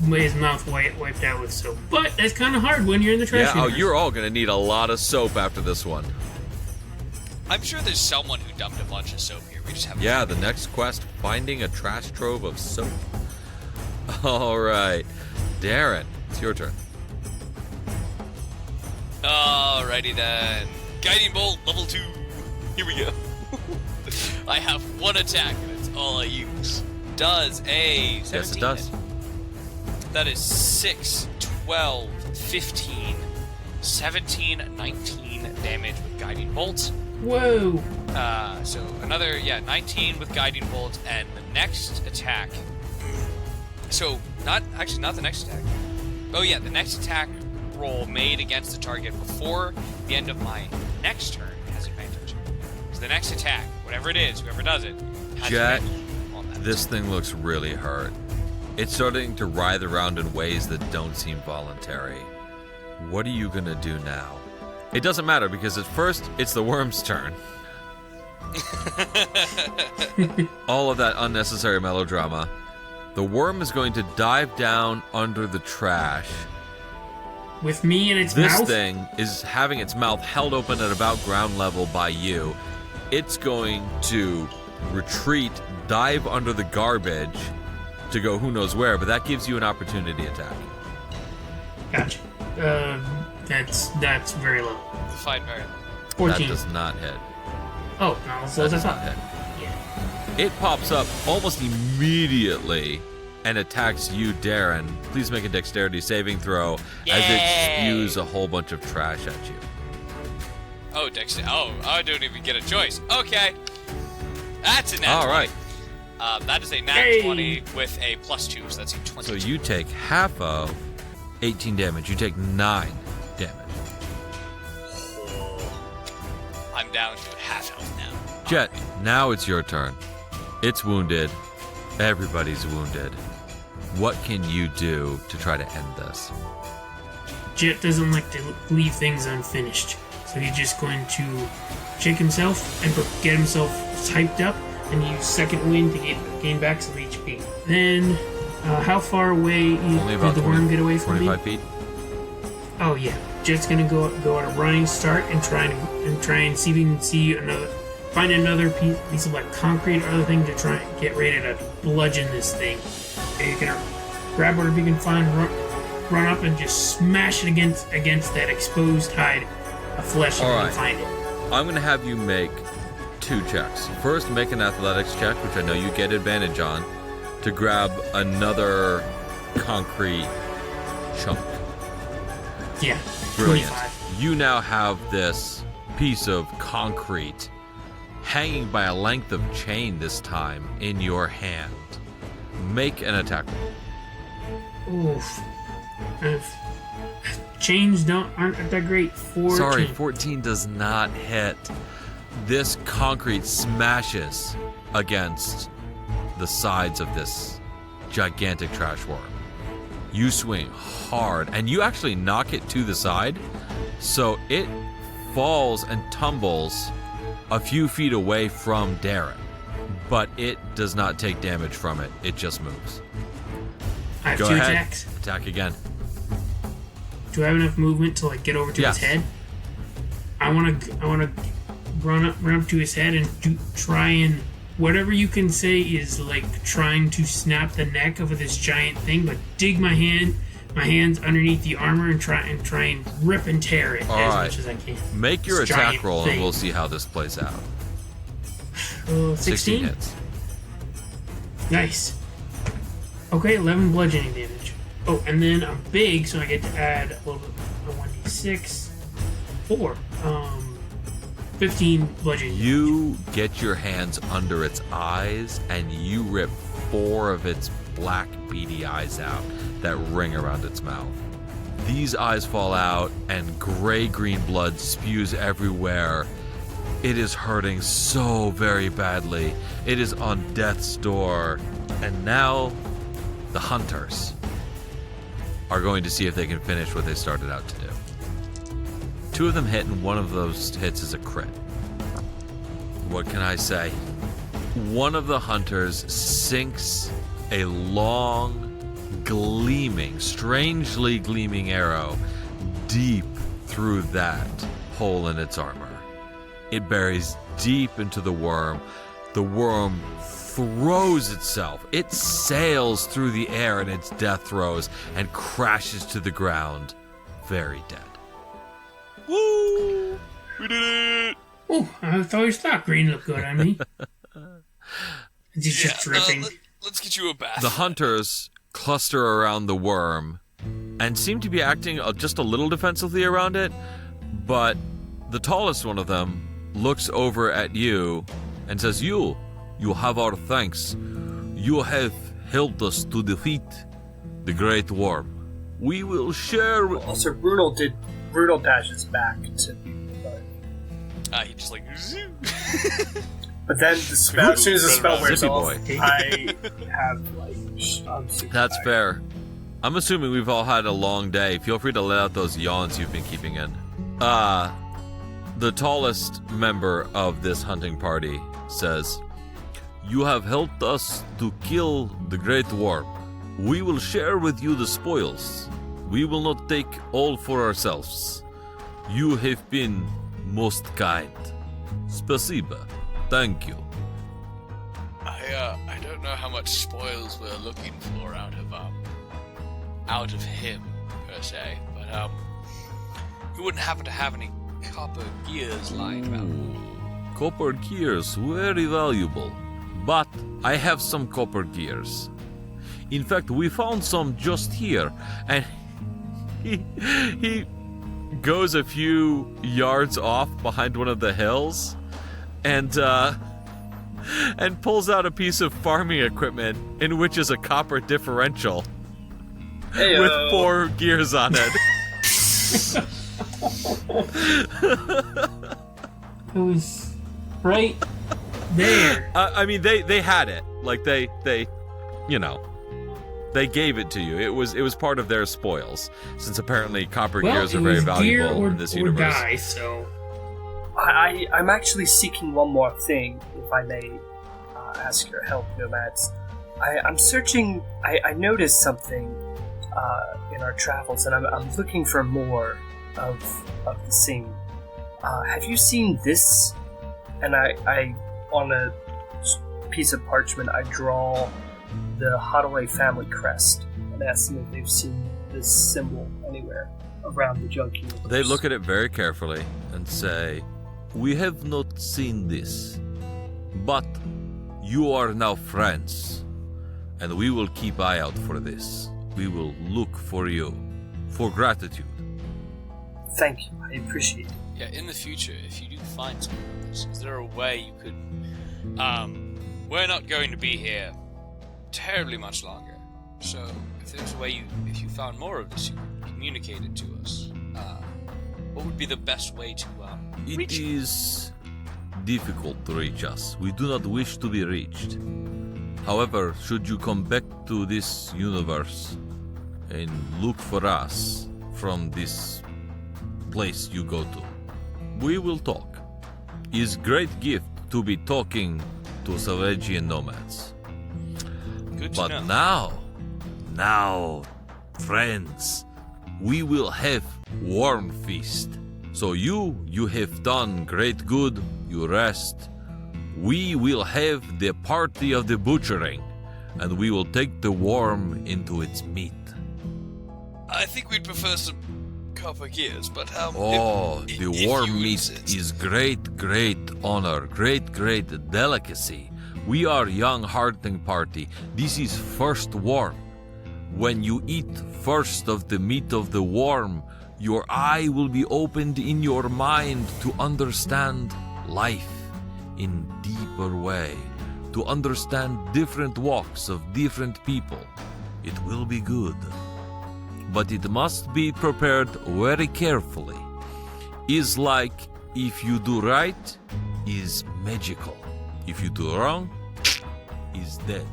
mouth wiped out with soap, but that's kind of hard when you're in the trash. Yeah. Oh, universe. you're all gonna need a lot of soap after this one. I'm sure there's someone who dumped a bunch of soap here. We just haven't. Yeah, the next quest, finding a trash trove of soap. All right, Darren, it's your turn. Alrighty then. Guiding bolt level 2. Here we go. I have 1 attack, and that's all I use. Does a 17 Yes, it does. hit? That is 6, 12, 15, 17, 19 damage with guiding bolt. Whoa! So another, 19 with guiding bolt, and the next attack. So not the next attack. Oh yeah, the next attack roll made against the target before the end of my next turn has advantage. So the next attack, whatever it is, whoever does it, has Jet, advantage on that. this thing looks really hurt. It's starting to writhe around in ways that don't seem voluntary. What are you gonna do now? It doesn't matter because at first it's the worm's turn. All of that unnecessary melodrama. The worm is going to dive down under the trash. With me in its This mouth? thing is having its mouth held open at about ground level by you. It's going to retreat, dive under the garbage to go who knows where, but that gives you an opportunity attack. Gotcha. That's very low. Fight very low. 14. That does not hit. Oh, no, so That that's does not not. hit. Yeah. It pops up almost immediately and attacks you, Darren. Please make a dexterity saving throw as it Yay! spews a whole bunch of trash at you. Oh, Dexter. Oh, I don't even get a choice. Okay. That's a nat All 20. right. That is a nat Hey! 20 with a +2, so that's a 20. So you take half of 18 damage. You take 9 damage. I'm down to half health now. Jet, now it's your turn. It's wounded. Everybody's wounded. What can you do to try to end this? Jet doesn't like to leave things unfinished, so he's just going to shake himself and get himself hyped up and use second wind to gain back some HP. Then, how far away Only about did the 20, worm get away from me? 25 feet. Oh yeah, Jet's gonna go at a running start and try and see if he can find another piece of like concrete or other thing to try and get ready to bludgeon this thing. And you're gonna grab whatever you can find, run up and just smash it against that exposed hide of flesh if you All can right. find it. I'm going to have you make 2 checks. First, make an athletics check, which I know you get advantage on, to grab another concrete chunk. Yeah, Brilliant. 25. You now have this piece of concrete hanging by a length of chain this time in your hand. Make an attack roll. Oof. Chains aren't that great. 14. Sorry, 14 does not hit. This concrete smashes against the sides of this gigantic trash worm. You swing hard, and you actually knock it to the side, so it falls and tumbles a few feet away from Darren. But it does not take damage from it. It just moves. I have Go 2 ahead. attacks. Attack again. Do I have enough movement to like get over to Yes. his head? I want to run up to his head and try and whatever you can say is like trying to snap the neck of this giant thing, but dig my hands underneath the armor and try and rip and tear it All as right. much as I can. Make your This attack giant roll, thing. and we'll see how this plays out. 16 hits. Nice. Okay, 11 bludgeoning damage. Oh, and then I'm big, so I get to add a little bit of 1d6. 4. 15 bludgeoning. You get your hands under its eyes and you rip 4 of its black beady eyes out that ring around its mouth. These eyes fall out and gray-green blood spews everywhere. It is hurting so very badly. It is on death's door. And now the hunters are going to see if they can finish what they started out to do. 2 of them hit, and 1 of those hits is a crit. What can I say? One of the hunters sinks a long, gleaming, strangely gleaming arrow deep through that hole in its armor. It buries deep into the worm. The worm throws itself. It sails through the air in its death throes and crashes to the ground, very dead. Woo! We did it! Oh, I thought your stock green looked good on me. It's just dripping. Let's get you a bath. The hunters cluster around the worm and seem to be acting just a little defensively around it, but the tallest one of them looks over at you and says, You have our thanks. You have helped us to defeat the Great Worm. We will share... Also, Brutal dashes back to He just like... But then the spell, as soon as the spell wears Zippy off, boy. I have like... I'm super That's tired. fair. I'm assuming we've all had a long day. Feel free to let out those yawns you've been keeping in. The tallest member of this hunting party says, You have helped us to kill the Great Worm. We will share with you the spoils. We will not take all for ourselves. You have been most kind. Spasiba. Thank you. I don't know how much spoils we're looking for out of him per se, but you wouldn't happen to have any copper gears lying around. Copper gears, very valuable. But I have some copper gears. In fact, we found some just here, and he goes a few yards off behind one of the hills, and pulls out a piece of farming equipment in which is a copper differential Heyo. with 4 gears on it. It was right there. I mean, they had it. Like they they gave it to you. It was part of their spoils, since apparently copper Well, gears it are very was gear valuable or, in this or universe. die, so... I'm actually seeking one more thing, if I may ask your help, Nomads. I'm searching... I noticed something in our travels, and I'm looking for more of the same. Have you seen this? And I on a piece of parchment, I draw the Hadaway family crest and ask them if they've seen this symbol anywhere around the junk universe. They look at it very carefully and say, We have not seen this, but you are now friends, and we will keep eye out for this. We will look for you, for gratitude. Thank you, I appreciate it. Yeah, in the future, if you do find something like this, is there a way you could... we're not going to be here terribly much longer, so if there's a way if you found more of this, you could communicate it to us. What would be the best way to It reach you? is difficult to reach us. We do not wish to be reached. However, should you come back to this universe and look for us from this place you go to, we will talk. It is great gift to be talking to Salvagian nomads. Good to But know. now, friends, we will have warm feast. So you have done great good, you rest. We will have the party of the butchering, and we will take the worm into its meat. I think we'd prefer some copper gears, but Oh, if the you worm meat insist. is great honor, great delicacy. We are young hunting party. This is first worm. When you eat first of the meat of the worm, your eye will be opened in your mind to understand life in deeper way, to understand different walks of different people. It will be good. But it must be prepared very carefully. Is like if you do right, is magical. If you do wrong, is dead.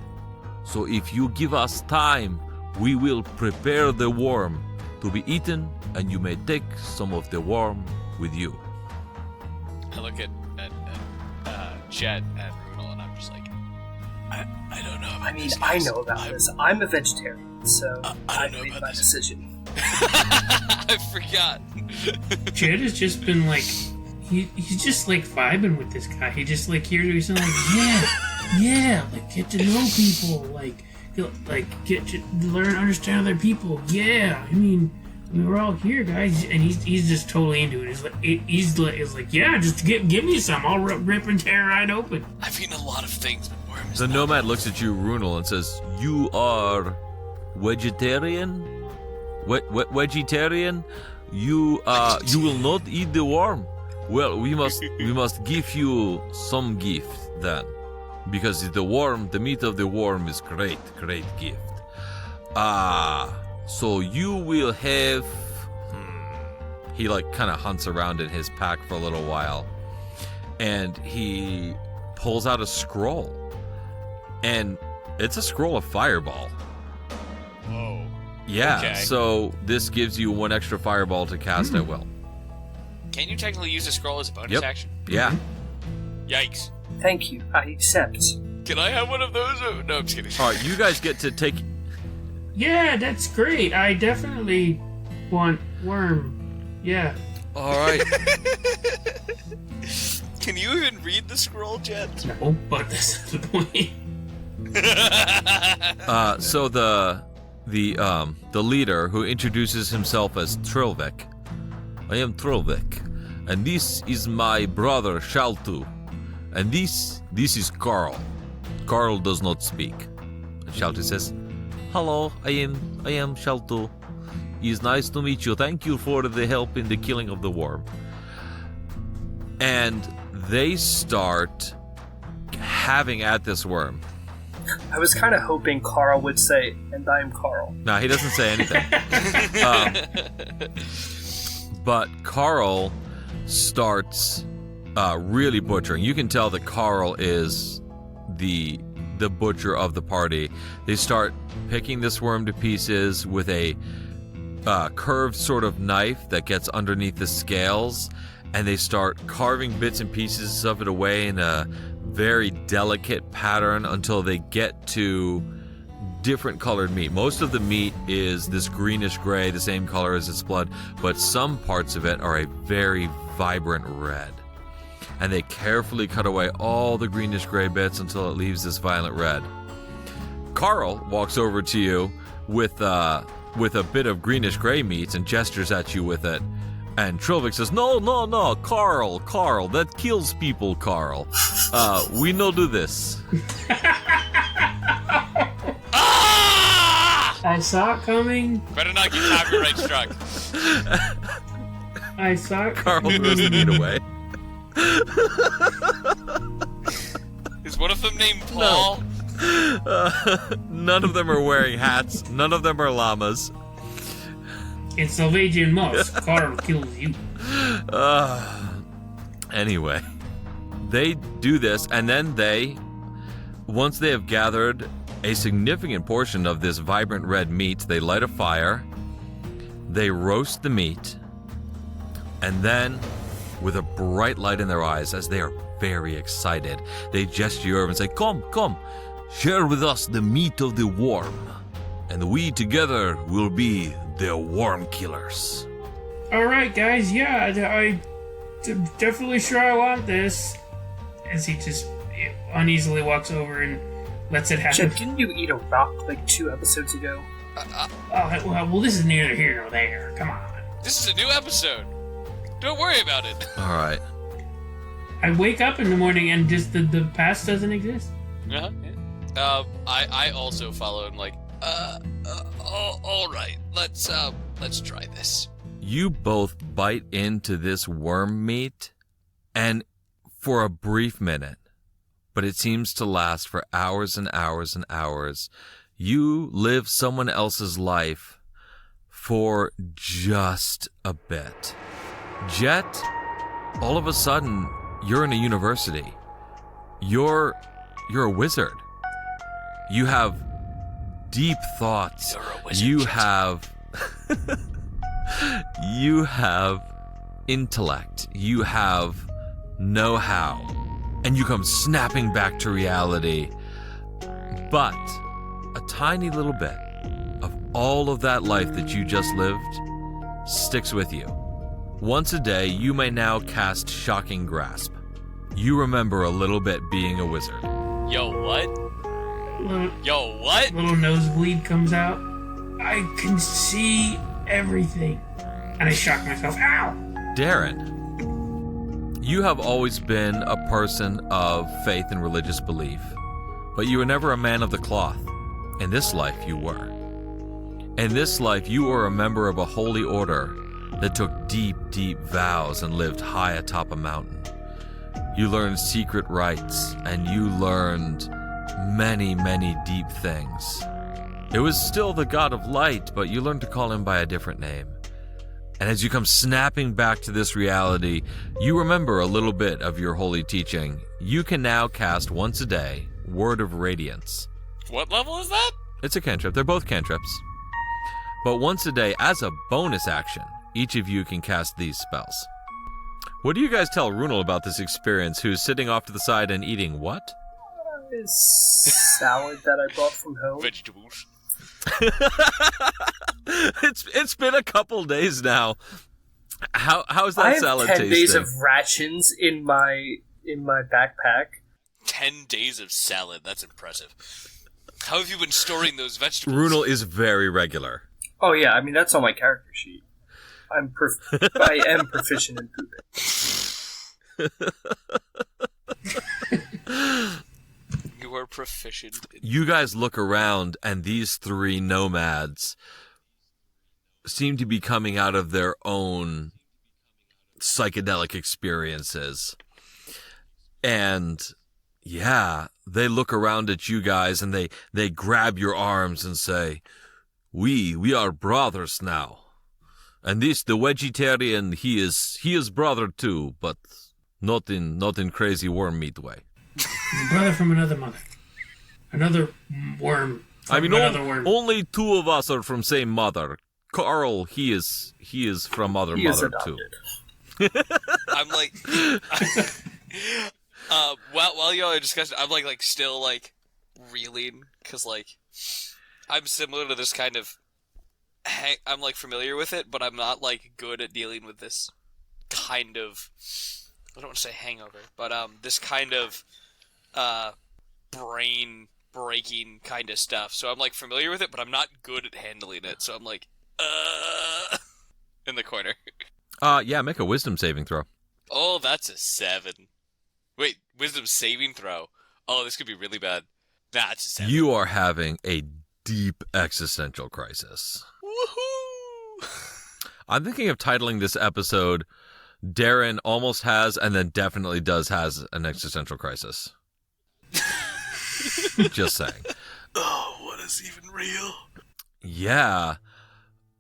So if you give us time, we will prepare the worm to be eaten, and you may take some of the worm with you. I look at Jet and Runel, and I'm just like, I don't know about I mean, this, I guys. know about this. I'm a vegetarian, so I I've don't know made about my this. decision. I forgot. Jed has just been like, he's just like vibing with this guy. He just like hears what he's saying, like, yeah, like get to know people, like get to learn, understand other people. Yeah, I mean, we're all here, guys, and he's just totally into it. He's like, yeah, just give me some. I'll rip and tear right open. I've eaten a lot of things, but worm is The not. nomad looks at you, Runel, and says, You are vegetarian? Vegetarian? You will not eat the worm. Well, we must give you some gift then, because the meat of the worm is great gift. So you will have. He kind of hunts around in his pack for a little while, and he pulls out a scroll, and it's a scroll of fireball. Whoa. Yeah. Okay. So this gives you 1 extra fireball to cast at will. Can you technically use a scroll as a bonus Yep. action? Yeah. Yikes. Thank you. I accept. Can I have one of those? Oh, no, I'm just kidding. All right, you guys get to take. Yeah, that's great. I definitely want worm. Yeah. All right. Can you even read the scroll, Jet? No, but that's the point. So the leader, who introduces himself as Trilvik. I am Trilvik, and this is my brother Shaltu, and this is Carl. Carl does not speak. And Shaltu says, "Hello, I am Shaltu. It's nice to meet you. Thank you for the help in the killing of the worm." And they start having at this worm. I was kind of hoping Carl would say, "And I'm Carl." No, he doesn't say anything. But Carl starts really butchering. You can tell that Carl is the butcher of the party. They start picking this worm to pieces with a curved sort of knife that gets underneath the scales, and they start carving bits and pieces of it away in a very delicate pattern until they get to different colored meat. Most of the meat is this greenish gray, the same color as its blood, but some parts of it are a very vibrant red. And they carefully cut away all the greenish gray bits until it leaves this violent red. Carl walks over to you with a bit of greenish gray meat and gestures at you with it. And Trilvik says, No, Carl, that kills people, Carl. We no do this. I saw it coming. Better not get copyright struck. I saw it. Carl throws the meat away. Is one of them named Paul? None of them are wearing hats. None of them are llamas. It's Salvagian moss. Carl kills you. Anyway, they do this, and then once they have gathered a significant portion of this vibrant red meat, they light a fire, they roast the meat, and then, with a bright light in their eyes, as they are very excited, they gesture over and say, Come, share with us the meat of the worm, and we together will be the worm killers. Alright, guys, yeah, I'm definitely sure I want this. As he just uneasily walks over and lets it happen. Chip, didn't you eat a rock like 2 episodes ago? Well, this is neither here nor there. Come on. This is a new episode. Don't worry about it. All right. I wake up in the morning and just the past doesn't exist. Uh-huh. Yeah. I also followed like, all right, let's try this. You both bite into this worm meat, and for a brief minute, but it seems to last for hours and hours and hours, you live someone else's life for just a bit. Jet, all of a sudden, you're in a university. You're a wizard. You have deep thoughts. You're a wizard, You Jet. have you have intellect. You have know-how. And you come snapping back to reality. But a tiny little bit of all of that life that you just lived sticks with you. Once a day, you may now cast Shocking Grasp. You remember a little bit being a wizard. Yo, what? Little nosebleed comes out. I can see everything. And I shock myself. Ow! Darren, you have always been a person of faith and religious belief, but you were never a man of the cloth. In this life, you were. In this life, you were a member of a holy order that took deep, deep vows and lived high atop a mountain. You learned secret rites, and you learned many, many deep things. It was still the god of light, but you learned to call him by a different name. And as you come snapping back to this reality, you remember a little bit of your holy teaching. You can now cast once a day, Word of Radiance. What level is that? It's a cantrip. They're both cantrips. But once a day, as a bonus action, each of you can cast these spells. What do you guys tell Runel about this experience, who's sitting off to the side and eating what? Salad that I brought from home. Vegetables. It's been a couple days now. How's that salad tasting? I have 10 days of rations in my backpack. 10 days of salad. That's impressive. How have you been storing those vegetables? Runel is very regular. Oh yeah, I mean that's on my character sheet. I am proficient in pooping. You are proficient. You guys look around, and these three nomads seem to be coming out of their own psychedelic experiences. And yeah, they look around at you guys, and they grab your arms and say, We are brothers now. And the vegetarian, he is brother too, but not in crazy worm meat way. Brother from another mother. Another worm. I mean, worm. only two of us are from same mother. Carl, he is from other mother too. I'm like, while y'all are discussing, I'm like still like reeling because like I'm similar to this kind of. I'm like familiar with it, but I'm not like good at dealing with this kind of. I don't want to say hangover, but this kind of brain breaking kind of stuff. So I'm like familiar with it, but I'm not good at handling it. So I'm like, in the corner. Yeah, make a wisdom saving throw. Oh, that's a 7. Wait, wisdom saving throw. Oh, this could be really bad. Nah, it's a 7. You are having a deep existential crisis. Woohoo! I'm thinking of titling this episode, Darren almost has and then definitely does has an existential crisis. Just saying. Oh, what is even real? Yeah.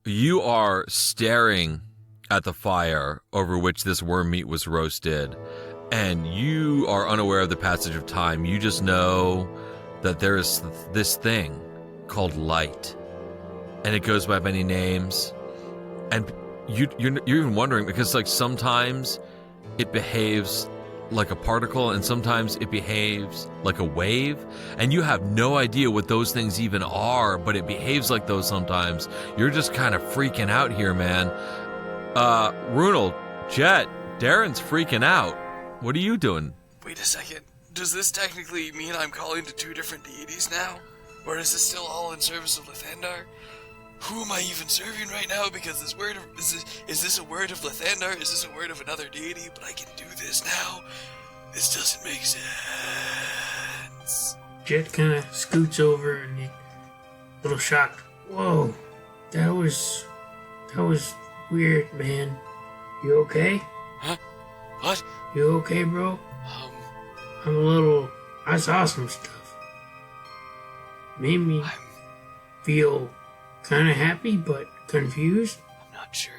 You are staring at the fire over which this worm meat was roasted, and you are unaware of the passage of time. You just know that there is this thing called light, and it goes by many names, and you're even wondering, because like sometimes it behaves like a particle and sometimes it behaves like a wave, and you have no idea what those things even are, but it behaves like those sometimes. You're just kind of freaking out here, man. Runel, Jet, Darren's freaking out. What are you doing? Wait a second. Does this technically mean I'm calling to 2 different deities now? Or is this still all in service of Lathandar? Who am I even serving right now? Because this word of, is this a word of Lathandar? Is this a word of another deity? But I can do this now? This doesn't make sense. Jet kind of scoots over and a little shocked. Whoa, that was weird, man. You okay? Huh? What? You okay, bro? I saw some stuff. Made me feel kind of happy, but confused. I'm not sure.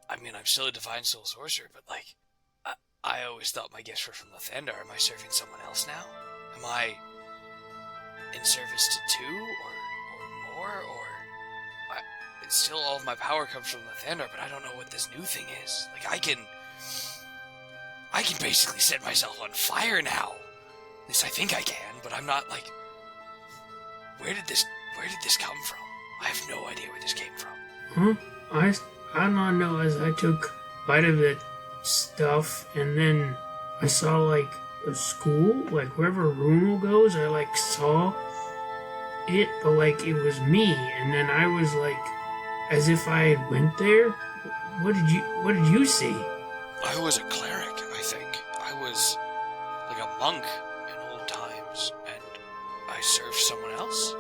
I mean, I'm still a Divine Soul Sorcerer, but like, I always thought my gifts were from Lathandar. Am I serving someone else now? Am I in service to 2 or more? It's still all of my power comes from Lathandar, but I don't know what this new thing is. Like, I can basically set myself on fire now. At least I think I can, but I'm not like. Where did this come from? I have no idea where this came from. Huh? I don't know. As I took a bite of that stuff, and then I saw like a school, like wherever Runel goes, I like saw it, but like it was me, and then I was like, as if I had went there. What did you see? I was a cleric, I think. I was like a monk in old times, and I served someone else,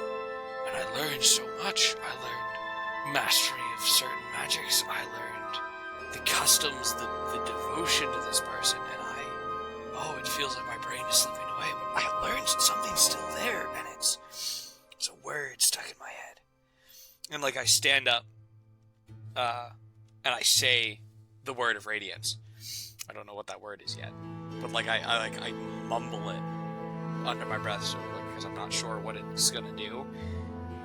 and I learned so much. I learned mastery of certain magics. I learned the customs, the devotion to this person, and it feels like my brain is slipping away, but I learned something's still there, and it's a word stuck in my head. And, like, I stand up, and I say the word of radiance. I don't know what that word is yet, but, like, I mumble it under my breath, so, like, because I'm not sure what it's gonna do.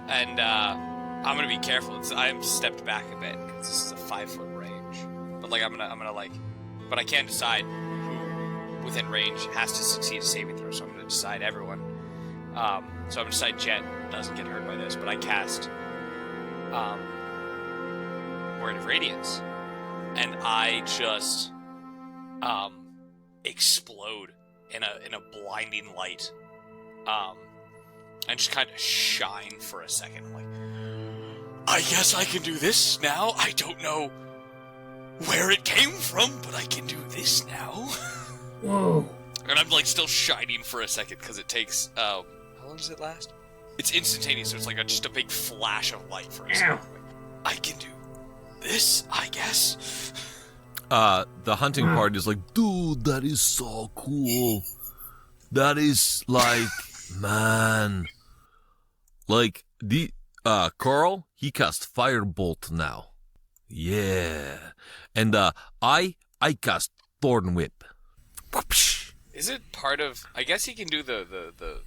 And, I'm gonna be careful. I'm stepped back a bit, because this is a 5-foot range. But, like, I'm gonna, like... But I can't decide who within range has to succeed a saving throw, so I'm gonna decide everyone. So I'm gonna decide Jet doesn't get hurt by this, but I cast, Word of Radiance. And I just, explode in a blinding light. And just kind of shine for a second. I'm like, I guess I can do this now. I don't know where it came from, but I can do this now. Whoa. And I'm, like, still shining for a second, because it takes, how long does it last? It's instantaneous, so it's like just a big flash of light for a second. Like, I can do this, I guess. The hunting party is like, dude, that is so cool. That is, like, man. Like, Carl, he cast Firebolt now. Yeah. And, I cast Thorn Whip. Is it part of... I guess he can do the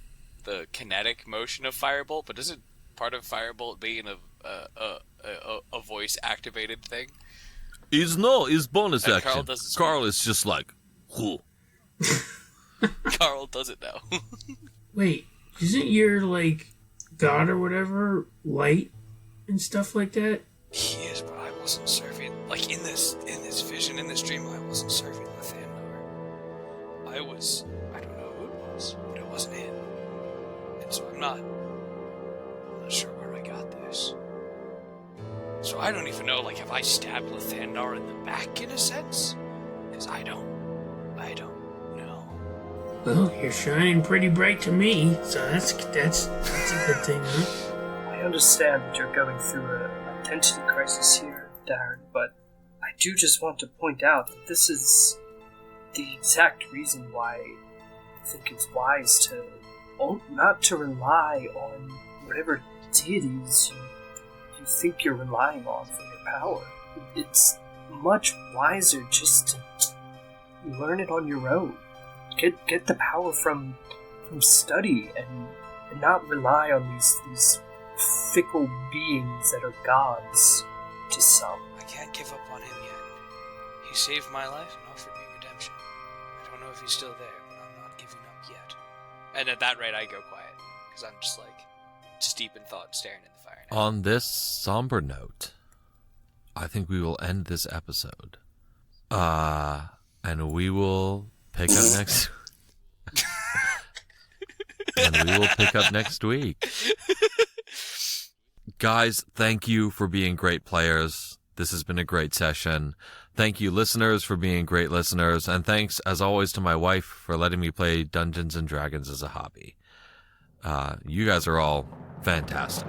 kinetic motion of Firebolt, but is it part of Firebolt being a voice-activated thing? It's bonus and action. Carl is just like, cool. Carl does it now. Wait, isn't your, like, god or whatever light and stuff like that? He is, but I wasn't serving... Like, in this vision, in this dream, I wasn't serving Lathandar. I don't know who it was, but it wasn't him. And so I'm not sure where I got this. So I don't even know, like, have I stabbed Lathandar in the back, in a sense? Because I don't know. Well, you're shining pretty bright to me, so that's a good thing, huh? I understand that you're going through an identity crisis here, Darren, but I do just want to point out that this is the exact reason why I think it's wise to not to rely on whatever deities you think you're relying on for your power. It's much wiser just to learn it on your own. Get the power from study and not rely on these fickle beings that are gods to some. I can't give up on him yet. He saved my life and offered me redemption. I don't know if he's still there, but I'm not giving up yet. And at that rate, I go quiet, because I'm just like, just deep in thought, staring in the fire now. On this somber note, I think we will end this episode. And we will pick up next... and we will pick up next week. Guys, thank you for being great players. This has been a great session. Thank you, listeners, for being great listeners. And thanks, as always, to my wife for letting me play Dungeons & Dragons as a hobby. You guys are all fantastic.